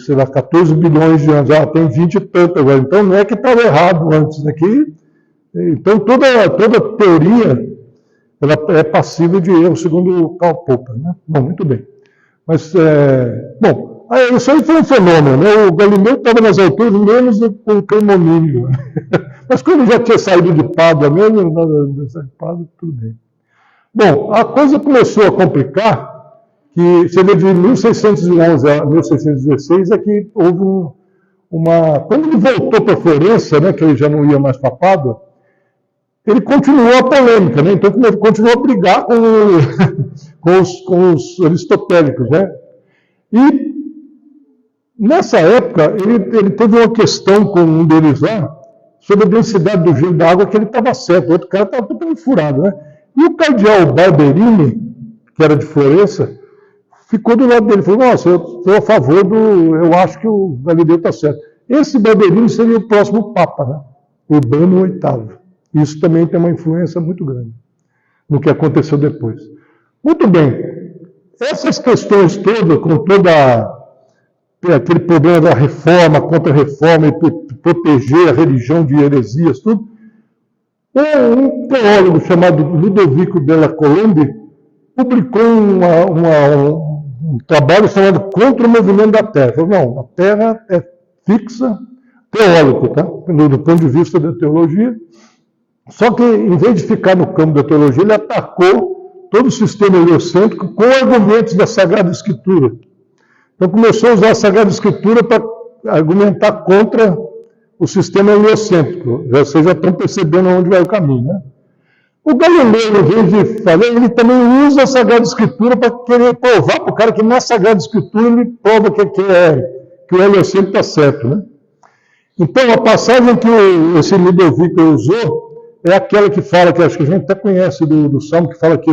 sei lá, 14 bilhões de anos, tem 20 e tanto agora. Então não é que estava errado antes aqui. Então toda teoria ela é passível de erro, segundo Karl Popper, né? Bom, muito bem. Mas, isso aí foi um fenômeno, né? O Galileu estava nas alturas menos com o Cremonini. Mas quando ele já tinha saído de Pádua mesmo, tudo bem. Bom, a coisa começou a complicar, que você vê de 1611 a 1616 é que houve Quando ele voltou para Florença, né, que ele já não ia mais para Pádua, ele continuou a polêmica, né? Então ele continuou a brigar com os aristotélicos, né? E nessa época ele teve uma questão com um deles lá sobre a densidade do gelo da água, que ele estava certo, o outro cara estava totalmente furado, né? E o cardeal Barberini, que era de Florença, ficou do lado dele, falou, nossa, eu estou a favor eu acho que o Galileu está certo. Esse Barberini seria o próximo Papa, né? Urbano VIII. Isso também tem uma influência muito grande no que aconteceu depois. Muito bem. Essas questões todas, com aquele problema da reforma, contra-reforma, e proteger a religião de heresias, tudo, um teólogo chamado Ludovico della Colombe publicou um trabalho chamado Contra o Movimento da Terra. Falou, não, a Terra é fixa, teórico, tá? Do ponto de vista da teologia. Só que, em vez de ficar no campo da teologia, ele atacou todo o sistema heliocêntrico com argumentos da Sagrada Escritura. Então, começou a usar a Sagrada Escritura para argumentar contra o sistema heliocêntrico. Vocês já estão percebendo onde vai o caminho, né? O Galileu, em vez de fazer, ele também usa a Sagrada Escritura para querer provar para o cara que na Sagrada Escritura ele prova que o heliocêntrico está certo, né? Então, a passagem que esse Ludovico usou é aquela que fala, que acho que a gente até conhece do Salmo, que fala que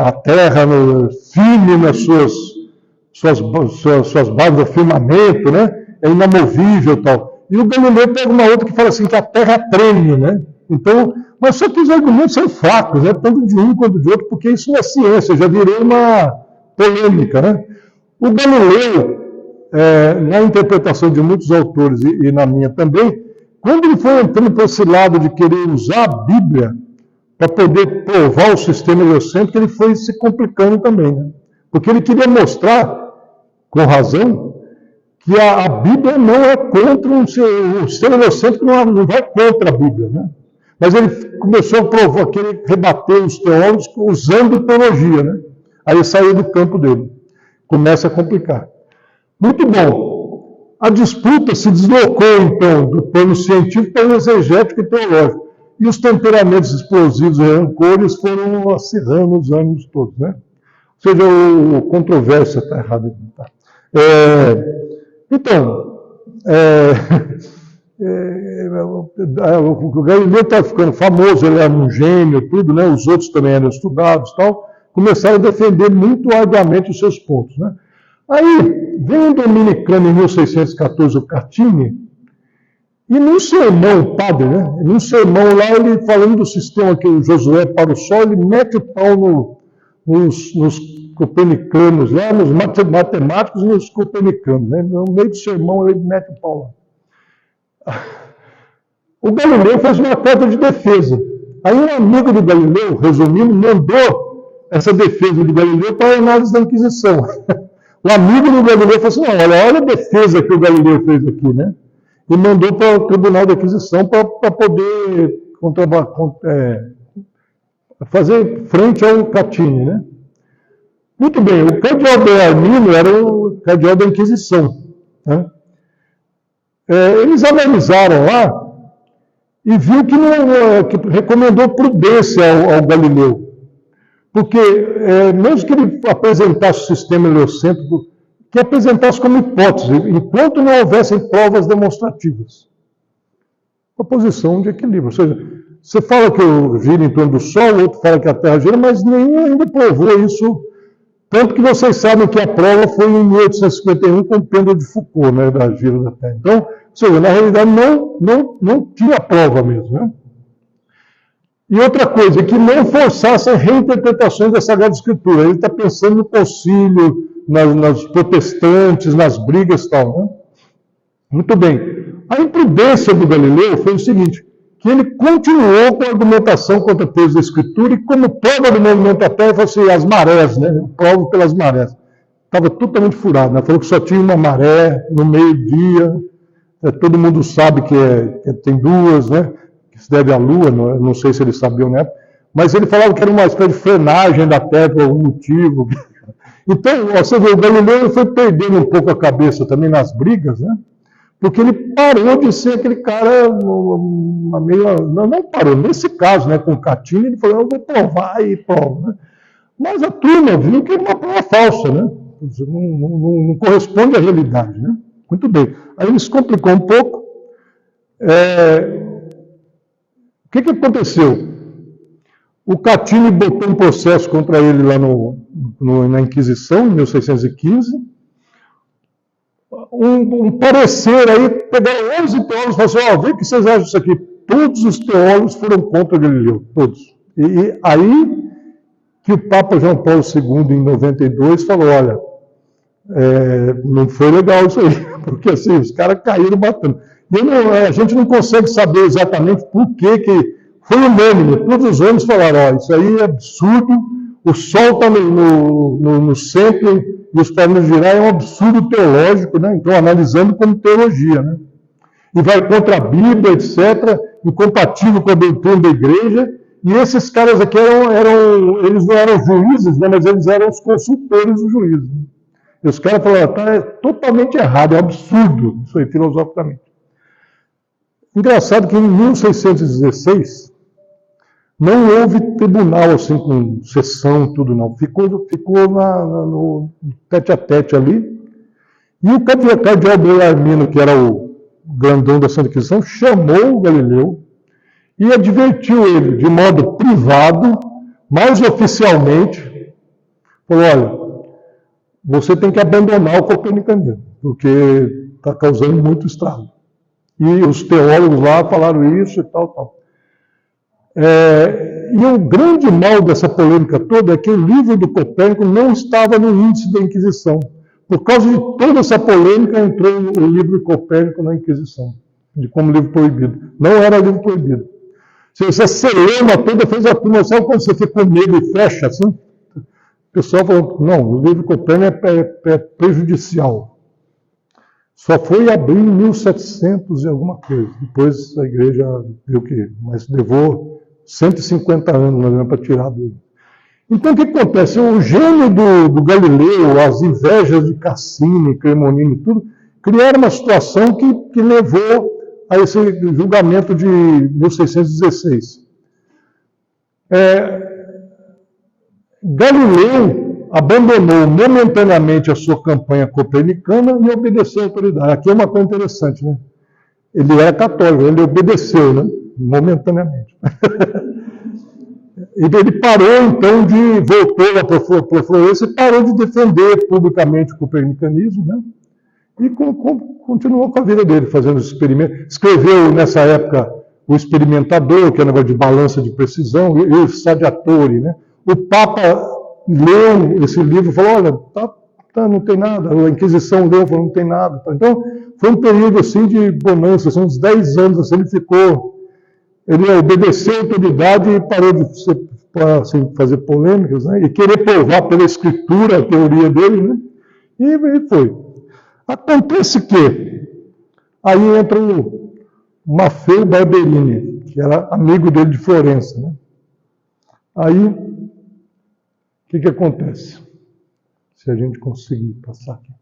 a terra firme nas suas bases do firmamento, né? É inamovível e tal. E o Galileu pega uma outra que fala assim, que a terra treme, né? Então, mas só que os argumentos são fracos, né? Tanto de um quanto de outro, porque isso não é ciência, já virou uma polêmica, né? O Galileu, na interpretação de muitos autores e na minha também, quando ele foi entrando por esse lado de querer usar a Bíblia para poder provar o sistema heliocêntrico, ele foi se complicando também, né? Porque ele queria mostrar, com razão, que a Bíblia não é contra o sistema heliocêntrico, não vai contra a Bíblia, né? Mas ele começou a provar, querer rebater os teólogos usando teologia, né? Aí saiu do campo dele. Começa a complicar. Muito bom. A disputa se deslocou, então, do plano científico para o exegético e teológico. E os temperamentos explosivos e rancores foram acirrando os ânimos todos, né? Ou seja, o controvérsia está errado. Tá? O Galileu está ficando famoso, ele era um gênio, tudo, né? Os outros também eram estudados, tal. Começaram a defender muito arduamente os seus pontos, né? Aí, vem um dominicano em 1614, o Catini, e num sermão, o padre, né? Num sermão lá, ele falando do sistema que o Josué para o Sol, ele mete o pau nos copernicanos, lá, nos matemáticos e nos copernicanos, né? No meio do sermão, ele mete o pau lá. O Galileu fez uma carta de defesa. Aí um amigo do Galileu, resumindo, mandou essa defesa do Galileu para a análise da Inquisição. O amigo do Galileu falou assim, olha a defesa que o Galileu fez aqui, né? E mandou para o Tribunal da Inquisição para poder fazer frente ao Catini, né? Muito bem, o cardeal Belarmino era o cardeal da Inquisição, né? Eles analisaram lá e viu que recomendou prudência ao Galileu. Porque, mesmo que ele apresentasse o sistema heliocêntrico, que apresentasse como hipótese, enquanto não houvessem provas demonstrativas. Uma posição de equilíbrio. Ou seja, você fala que gira em torno do Sol, o outro fala que a Terra gira, mas nenhum ainda provou isso. Tanto que vocês sabem que a prova foi em 1851 com o pêndulo de Foucault, né, da gira da Terra. Então, ou seja, na realidade não tinha prova mesmo, né? E outra coisa, que não forçasse reinterpretações da Sagrada Escritura. Ele está pensando no concílio, nas protestantes, nas brigas e tal. Né? Muito bem. A imprudência do Galileu foi o seguinte, que ele continuou com a argumentação contra o texto da Escritura e como prova do movimento da Terra, fosse as marés, né? Prova pelas marés. Estava totalmente furado, né? Falou que só tinha uma maré no meio-dia, todo mundo sabe que tem duas, né? Que se deve à Lua, não sei se eles sabiam, né? Mas ele falava que era uma espécie de frenagem da Terra por algum motivo. Então, você vê, o Galileu foi perdendo um pouco a cabeça também nas brigas, né? Porque ele parou de ser aquele cara, não parou, nesse caso, né, com o Catini, ele falou, eu vou provar e prova. Né? Mas a turma viu que era uma prova falsa, né? Não corresponde à realidade. Né? Muito bem. Aí ele se complicou um pouco. O que aconteceu? O Catini botou um processo contra ele lá na Inquisição, em 1615, um parecer aí, pegaram 11 teólogos e falaram assim, vê o que vocês acham disso aqui. Todos os teólogos foram contra Galileu, todos. E aí que o Papa João Paulo II, em 92, falou, olha, não foi legal isso aí, porque assim, os caras caíram batendo. A gente não consegue saber exatamente por que foi unânime. Todos os homens falaram, isso aí é absurdo, o Sol está no centro e os planetas girar é um absurdo teológico, né? Então, analisando como teologia, né? E vai contra a Bíblia, etc., incompatível com a doutrina da igreja, e esses caras aqui eles não eram juízes, né? Mas eles eram os consultores do juízo. Né? E os caras falaram, é totalmente errado, é um absurdo, isso aí, filosoficamente. Engraçado que em 1616, não houve tribunal assim com sessão, tudo não. Ficou no tete-a-tete ali. E o cardeal Bellarmino, que era o grandão da Santa Inquisição, chamou o Galileu e advertiu ele de modo privado, mais oficialmente, falou, olha, você tem que abandonar o copernicanismo, porque está causando muito estrago. E os teólogos lá falaram isso e tal. E o grande mal dessa polêmica toda é que o livro do Copérnico não estava no índice da Inquisição. Por causa de toda essa polêmica, entrou o livro de Copérnico na Inquisição, como livro proibido. Não era livro proibido. Se você celema toda, fez a turma, sabe quando você fica com medo e fecha assim? O pessoal falou, não, o livro de Copérnico é prejudicial. Só foi abrir em 1700 e alguma coisa. Depois a igreja viu que, mas levou 150 anos para tirar do... Então o que acontece? O gênio do Galileu, as invejas de Cassini, Cremonini e tudo, criaram uma situação que levou a esse julgamento de 1616. Galileu abandonou momentaneamente a sua campanha copernicana e obedeceu à autoridade. Aqui é uma coisa interessante, né? Ele era católico, ele obedeceu, né? Momentaneamente. Ele parou, então, voltou lá para a Florença e parou de defender publicamente o copernicanismo, né? E continuou com a vida dele, fazendo os experimentos. Escreveu, nessa época, o Experimentador, que é um negócio de balança de precisão, e o Saggiatore, né? O Papa leu esse livro e falou, olha, não tem nada. A Inquisição leu e falou, não tem nada. Então, foi um período, assim, de bonança, assim, uns 10 anos, assim, ele obedeceu a autoridade e parou de assim, fazer polêmicas, né? E querer provar pela escritura a teoria dele, né? E foi. Acontece que aí entra o Maffeo Barberini, que era amigo dele de Florença, né? Aí, o que acontece? Se a gente conseguir passar aqui.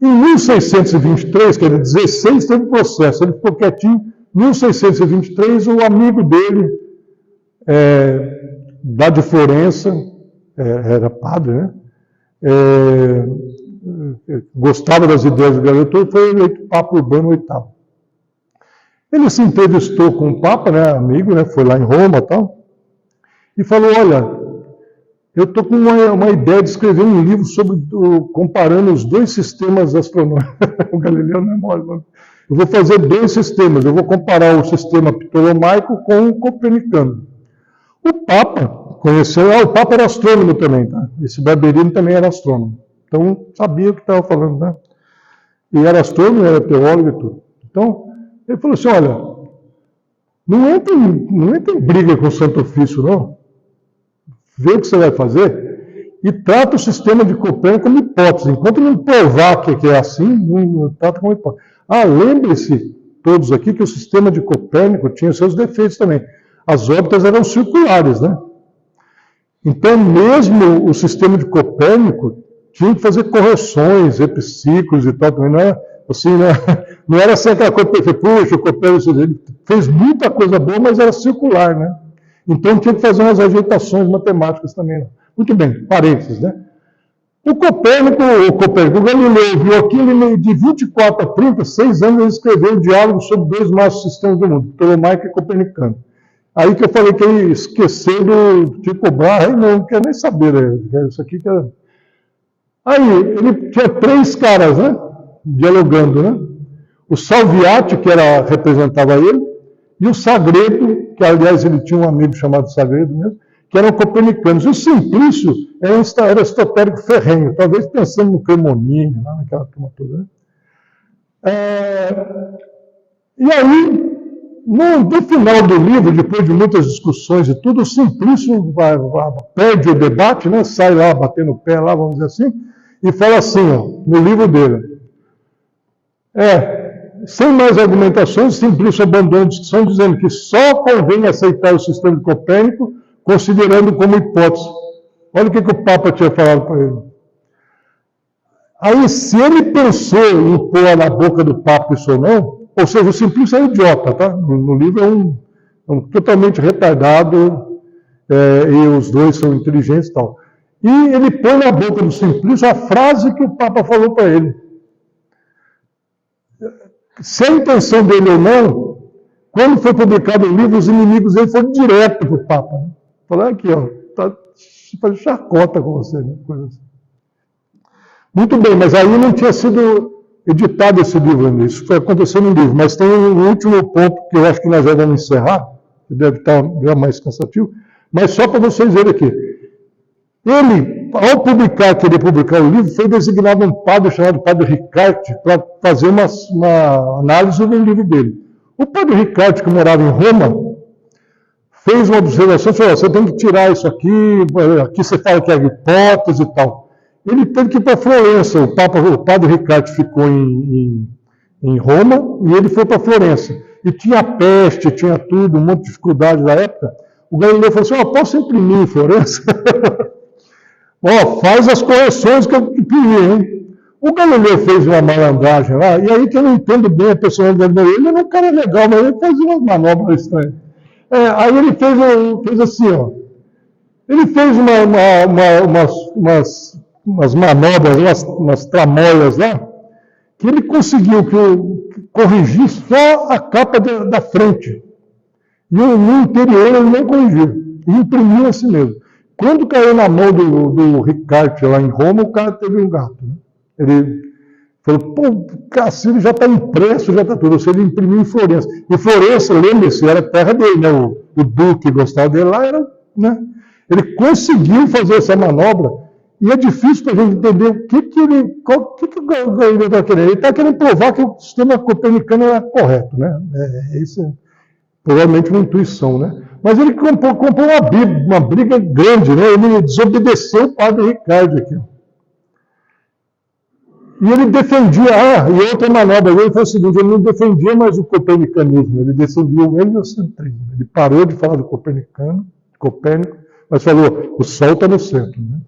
Em 1623, que era 16, teve processo, ele ficou quietinho. Em 1623, o amigo dele, lá de Florença, era padre, né? Gostava das ideias do Galileu, foi eleito Papa Urbano VIII. Ele se entrevistou com o Papa, né, amigo, né, foi lá em Roma e tal, e falou, olha, eu estou com uma ideia de escrever um livro comparando os dois sistemas astronômicos. O Galileu não é mole, não. eu vou fazer 2 sistemas, eu vou comparar o sistema ptolomaico com o copernicano. O Papa conheceu, o Papa era astrônomo também, tá? Esse Barberino também era astrônomo, então sabia o que estava falando, né? E era astrônomo, era teólogo e tudo. Então, ele falou assim, olha, não entra em briga com o Santo Ofício, não. Vê o que você vai fazer e trata o sistema de Copérnico como hipótese. Enquanto não provar que é assim, não trata como hipótese. Ah, lembre-se, todos aqui, que o sistema de Copérnico tinha seus defeitos também. As órbitas eram circulares, né? Então, mesmo o sistema de Copérnico tinha que fazer correções, epiciclos e tal, também não era assim, né? Não era assim aquela coisa perfeita, puxa, o Copérnico ele fez muita coisa boa, mas era circular, né? Então tinha que fazer umas ajeitações matemáticas também. Muito bem, parênteses, né? O Galileu viu aquilo de 24 a 36 anos, ele escreveu um diálogo sobre 2 maiores sistemas do mundo, ptolomaico e copernicano. Aí que eu falei que ele esqueceu do Tycho Brahe, não quer nem saber, né? Isso aqui que é... Aí, ele tinha 3 caras, né? Dialogando, né? O Salviati, que representava ele, e o Sagredo, que aliás ele tinha um amigo chamado Sagredo mesmo, que eram copernicanos. E o Simplício era esotérico ferrenho, talvez pensando no Cremonini, lá naquela turma toda. Né? E aí, no final do livro, depois de muitas discussões e tudo, o Simplício perde o debate, né? Sai lá, batendo o pé lá, vamos dizer assim, e fala assim, ó, no livro dele. Sem mais argumentações, Simplício abandona a discussão, dizendo que só convém aceitar o sistema de Copérnico, considerando como hipótese. Olha o que o Papa tinha falado para ele. Aí, se ele pensou em pôr na boca do Papa isso ou não, ou seja, o Simplício é idiota, tá? No livro é um totalmente retardado, e os 2 são inteligentes e tal. E ele põe na boca do Simplício a frase que o Papa falou para ele. Se a intenção dele ou não, quando foi publicado o livro, os inimigos dele foram direto para o Papa. Né? Falaram aqui, ó, tá fazendo chacota com você, né? Coisa assim. Muito bem, mas aí não tinha sido editado esse livro ainda, isso foi acontecendo no livro, mas tem um último ponto que eu acho que nós já vamos encerrar, que deve estar já mais cansativo, mas só para vocês verem aqui. Ele, ao querer publicar o livro, foi designado um padre chamado Padre Ricarte para fazer uma análise do livro dele. O Padre Ricarte, que morava em Roma, fez uma observação, falou, você tem que tirar isso aqui você fala que é hipótese e tal. Ele teve que ir para Florença, o Padre Ricarte ficou em Roma e ele foi para Florença. E tinha peste, tinha tudo, um monte de dificuldade na época. O Galileu falou assim, posso imprimir em Florença? Faz as correções que eu queria, hein? O Galileu fez uma malandragem lá, e aí que eu não entendo bem a personalidade dele. Ele era um cara legal, mas ele fazia umas manobras estranhas. Aí ele fez assim, ó. Ele fez umas manobras, umas tramóias lá, que ele conseguiu corrigir só a capa da frente. E no interior ele não corrigiu. E imprimiu assim mesmo. Quando caiu na mão do Ricarte lá em Roma, o cara teve um gato. Né? Ele falou, pô, Cassino já está impresso, já está tudo. Ou seja, ele imprimiu em Florença. E Florença, lembre-se, era a terra dele, né? O duque que gostava dele lá era, né? Ele conseguiu fazer essa manobra e é difícil para a gente entender o que o Galileu está querendo. Ele está querendo provar que o sistema copernicano era correto, né? Isso é provavelmente uma intuição, né? Mas ele comprou uma briga grande, né? Ele desobedeceu o Padre Ricardo aqui. E ele defendia, e outra manobra dele foi o seguinte, ele não defendia mais o copernicanismo, ele defendia o heliocentrismo. Ele parou de falar do Copérnico, mas falou, o Sol está no centro. Né?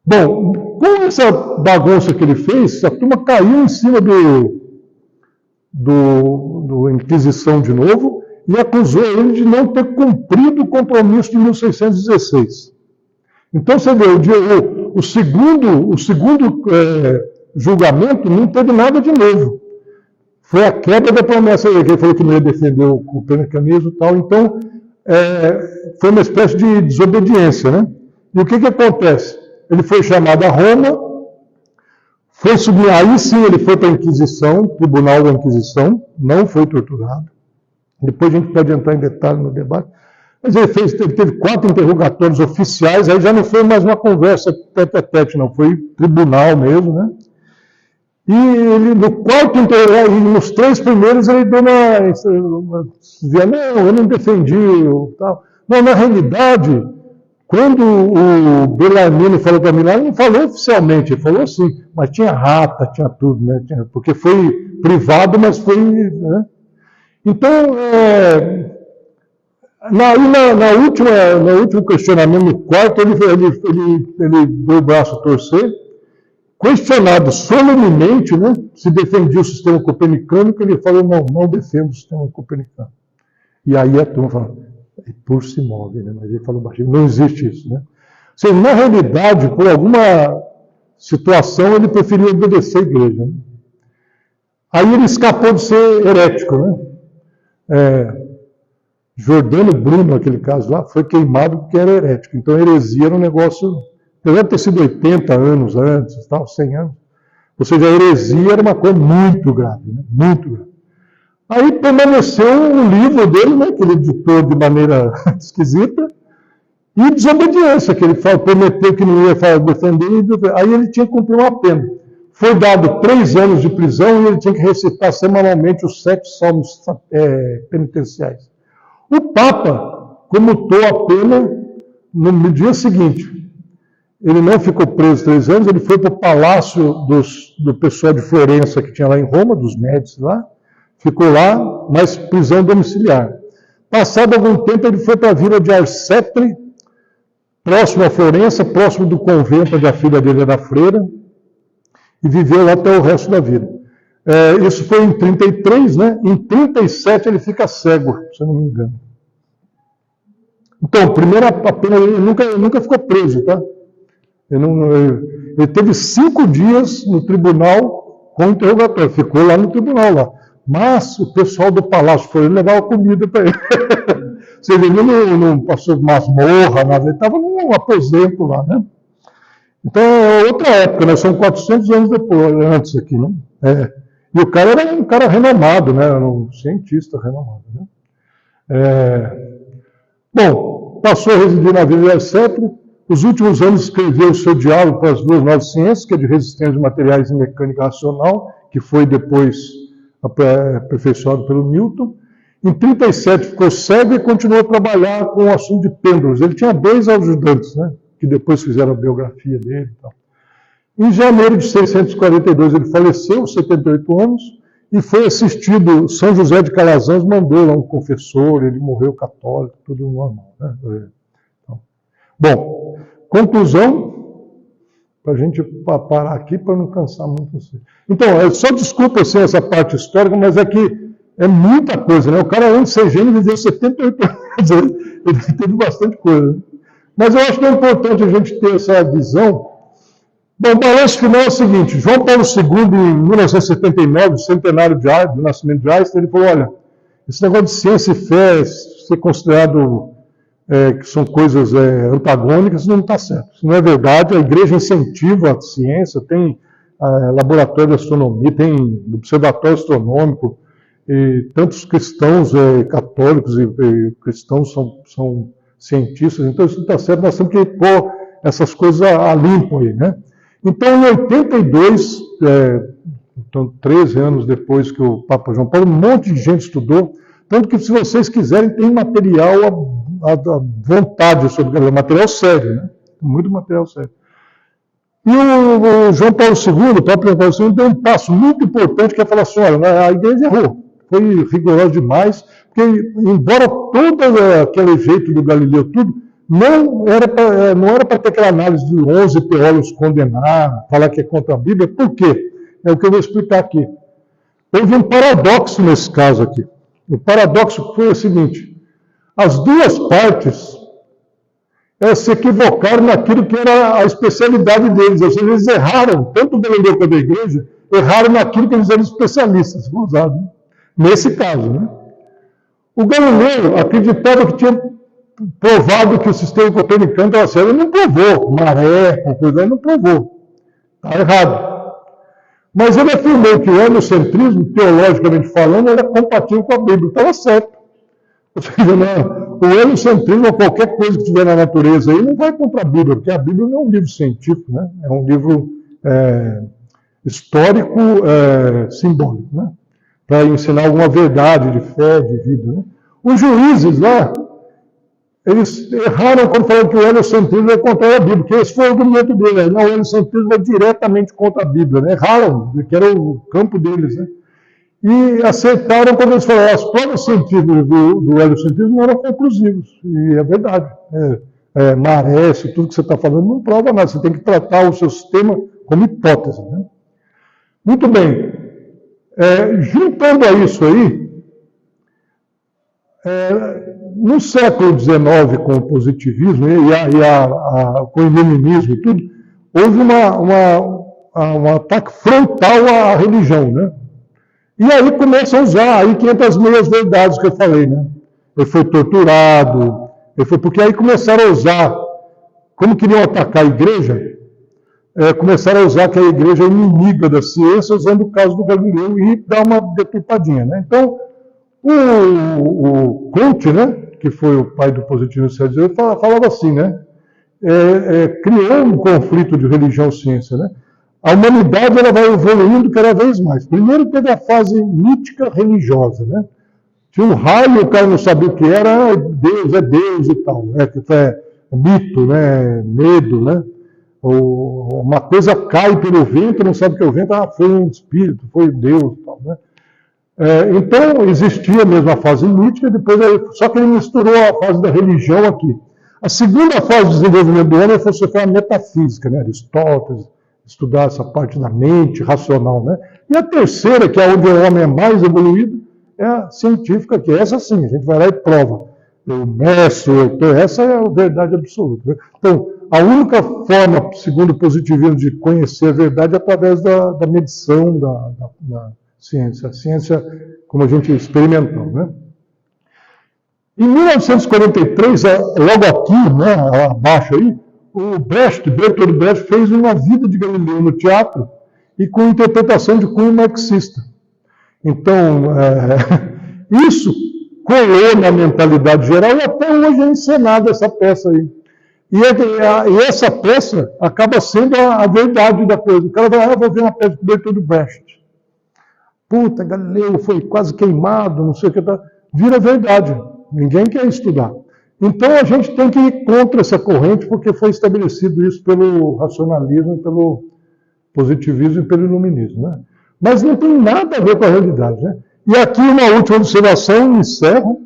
Bom, com essa bagunça que ele fez, a turma caiu em cima do Inquisição de novo e acusou ele de não ter cumprido o compromisso de 1616. Então, você vê, o segundo julgamento não teve nada de novo. Foi a quebra da promessa dele, que ele falou que não ia defender o copernicanismo e tal. Então, foi uma espécie de desobediência, né? E o que acontece? Ele foi chamado a Roma, Aí sim ele foi para a Inquisição, Tribunal da Inquisição, não foi torturado. Depois a gente pode entrar em detalhe no debate. Mas ele teve 4 interrogatórios oficiais, aí já não foi mais uma conversa tete a tete, não, foi tribunal mesmo, né? E ele, no quarto interrogatório, nos 3 primeiros, ele deu dizia, não, eu não defendi, tal. Não, na realidade, quando o Bellarmine falou para mim lá, ele não falou oficialmente, ele falou assim, mas tinha rata, tinha tudo, né? Porque foi privado, mas foi... Né? Então, no último questionamento, no quarto, ele deu o braço a torcer, questionado solenemente, né, se defendia o sistema copernicano, que ele falou, não defendo o sistema copernicano. E aí a turma fala, por se move, né? Mas ele falou baixinho, não existe isso, né? Seja, na realidade, por alguma situação, ele preferiu obedecer a igreja. Né? Aí ele escapou de ser herético, né? Jordano Bruno, aquele caso lá, foi queimado porque era herético. Então, heresia era um negócio, apesar de ter sido 80 anos antes, tal, 100 anos, ou seja, a heresia era uma coisa muito grave, né? Muito grave. Aí permaneceu um livro dele, né, que ele editou de maneira esquisita, e desobediência, que ele prometeu que não ia defender, aí ele tinha que cumprir uma pena. Foi dado 3 anos de prisão e ele tinha que recitar semanalmente os 7 salmos penitenciais. O Papa comutou a pena no dia seguinte. Ele não ficou preso 3 anos, ele foi para o palácio do pessoal de Florença, que tinha lá em Roma, dos Médici lá, ficou lá, mas prisão domiciliar. Passado algum tempo, ele foi para a vila de Arcetri, próximo a Florença, próximo do convento onde a filha dele era freira, e viveu lá até o resto da vida. Isso foi em 33, né? Em 37 ele fica cego, se eu não me engano. Então, primeiro, a pena, ele nunca ficou preso, tá? Ele teve 5 dias no tribunal com interrogatório, ficou lá no tribunal lá. Mas o pessoal do palácio foi levar comida para ele. Você vê, ele não passou masmorra, nada, ele estava num aposento lá, né? Então, é outra época, né? São 400 anos depois, antes aqui, né? E o cara era um cara renomado, né? Era um cientista renomado, né? Bom, passou a residir na Vila Arcetri. Os últimos anos escreveu o seu diálogo para as 2 novas ciências, que é de resistência de materiais e mecânica racional, que foi depois aperfeiçoado pelo Newton. Em 37 ficou cego e continuou a trabalhar com o assunto de pêndulos. Ele tinha 2 ajudantes, né? Que depois fizeram a biografia dele e tal. Em janeiro de 642 ele faleceu, aos 78 anos, e foi assistido, São José de Calazans mandou lá um confessor, ele morreu católico, tudo normal. Né? Então, bom, conclusão, para a gente parar aqui para não cansar muito você. Então, só desculpa assim, essa parte histórica, mas é que é muita coisa, né? O cara antes de ser gênio viveu 78 anos, ele teve bastante coisa. Mas eu acho que é importante a gente ter essa visão. Bom, o balanço final é o seguinte, João Paulo II, em 1979, centenário do nascimento de Einstein, ele falou, olha, esse negócio de ciência e fé ser considerado que são coisas antagônicas, não está certo. Isso não é verdade, a igreja incentiva a ciência, tem laboratório de astronomia, tem observatório astronômico, e tantos cristãos católicos e cristãos são cientistas, então isso está certo, nós temos que pôr essas coisas a limpo aí, né? Então, em 82, então 13 anos depois que o Papa João Paulo, um monte de gente estudou, tanto que se vocês quiserem, tem material à vontade sobre material sério, né? Muito material sério. E o João Paulo II, o próprio João Paulo II, deu um passo muito importante, que é falar assim, olha, a igreja errou, foi rigorosa demais, porque embora todo aquele jeito do Galileu, tudo, não era para ter aquela análise de 11 teólogos condenar, falar que é contra a Bíblia. Por quê? É o que eu vou explicar aqui. Houve um paradoxo nesse caso aqui. O paradoxo foi o seguinte, as 2 partes se equivocaram naquilo que era a especialidade deles, ou seja, eles erraram, tanto o Galileu quanto a igreja, erraram naquilo que eles eram especialistas, usados, né? Nesse caso, né? O Galileu acreditava que tinha provado que o sistema copernicano estava certo, ele não provou, maré, coisa, ele não provou, está errado. Mas ele afirmou que o heliocentrismo, teologicamente falando, era compatível com a Bíblia. Estava certo. Ou seja, o heliocentrismo, ou qualquer coisa que tiver na natureza aí, não vai contra a Bíblia, porque a Bíblia não é um livro científico, né? É um livro histórico, simbólico, né? Para ensinar alguma verdade de fé, de vida. Né? Os juízes lá, eles erraram quando falaram que o heliocentrismo é contra a Bíblia, porque esse foi o argumento deles. Não, o heliocentrismo é diretamente contra a Bíblia. Né? Erraram, que era o campo deles. Né? E acertaram quando eles falaram as provas científicas do heliocentrismo não eram conclusivas. E é verdade. Maré, tudo que você está falando não prova nada. Você tem que tratar o seu sistema como hipótese. Né? Muito bem. Juntando a isso aí, no século XIX, com o positivismo com o iluminismo e tudo, houve um ataque frontal à religião, né? E aí começa a usar, aí que entra as meias-verdades que eu falei, né? Ele foi torturado, porque aí começaram a usar, como queriam atacar a igreja, começaram a usar que a igreja é inimiga da ciência, usando o caso do Galileu e dar uma deturpadinha, né? Então, o Comte, né, que foi o pai do positivismo, ele falava assim, né? Criou um conflito de religião e ciência, né? A humanidade ela vai evoluindo cada vez mais. Primeiro teve a fase mítica religiosa, né? Tinha um raio, o cara não sabia o que era, Deus e tal, né? Que é mito, né? Medo, né? Ou uma coisa cai pelo vento, não sabe o que é o vento, foi um espírito, foi Deus e tal, né? Então, existia mesmo a fase mítica, depois, só que ele misturou a fase da religião aqui. A segunda fase de desenvolvimento do homem foi a metafísica, né? Aristóteles, estudar essa parte da mente racional. Né? E a terceira, que é onde o homem é mais evoluído, é a científica, que é essa sim, a gente vai lá e prova. Eu meço, essa é a verdade absoluta. Né? Então, a única forma, segundo o positivismo, de conhecer a verdade é através da medição, da ciência. A ciência, como a gente experimentou. Né? Em 1943, logo aqui, né, abaixo aí, o Bertolt Brecht fez uma vida de Galileu no teatro e com interpretação de cunho marxista. Então, isso colou na mentalidade geral e até hoje é encenada essa peça aí. E essa peça acaba sendo a verdade da coisa. O cara vai, vou ver uma peça do Bertolt Brecht. Puta, Galileu foi quase queimado, não sei o que. Vira verdade. Ninguém quer estudar. Então a gente tem que ir contra essa corrente, porque foi estabelecido isso pelo racionalismo, pelo positivismo e pelo iluminismo. Né? Mas não tem nada a ver com a realidade. Né? E aqui uma última observação, encerro.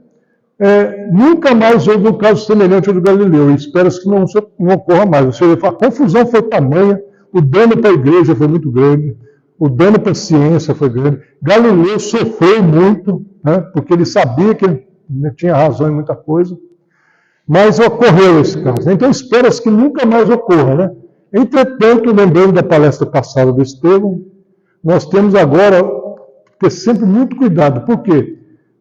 Nunca mais houve um caso semelhante ao do Galileu, e espero-se que não ocorra mais. Ou seja, a confusão foi tamanha, o dano para a igreja foi muito grande, o dano para a ciência foi grande. Galileu sofreu muito, né, porque ele sabia que ele tinha razão em muita coisa, mas ocorreu esse caso. Então espera-se que nunca mais ocorra. Né? Entretanto, lembrando da palestra passada do Estevão, nós temos agora que ter sempre muito cuidado. Por quê?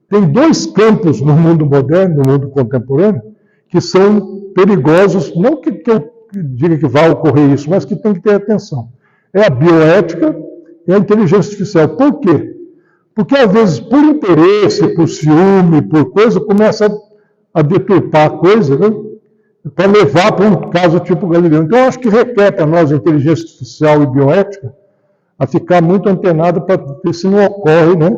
Tem dois campos no mundo moderno, no mundo contemporâneo, que são perigosos, não que eu diga que vai ocorrer isso, mas que tem que ter atenção. É a bioética e a inteligência artificial. Por quê? Porque, às vezes, por interesse, por ciúme, por coisa, começa a deturpar a coisa, né? Para levar para um caso tipo Galileu. Então, eu acho que requer para nós, inteligência artificial e bioética, a ficar muito antenado para ver se não ocorre, né?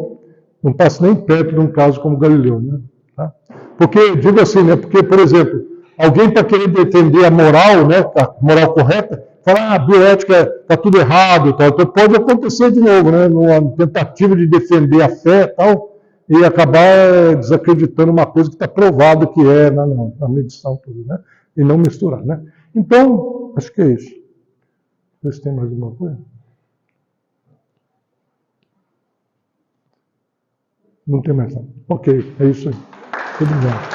Não passa nem perto de um caso como Galileu. Né? Tá? Porque, digo assim, né? Porque, por exemplo, alguém para querer defender a moral, né? A moral correta, fala, a bioética está tudo errado, tal. Então pode acontecer de novo, né? Numa tentativa de defender a fé e tal, e acabar desacreditando uma coisa que está provado que é na medição tudo, né? E não misturar, né? Então, acho que é isso. Vê se tem mais alguma coisa. Não tem mais nada. Ok, é isso aí. Tudo bem.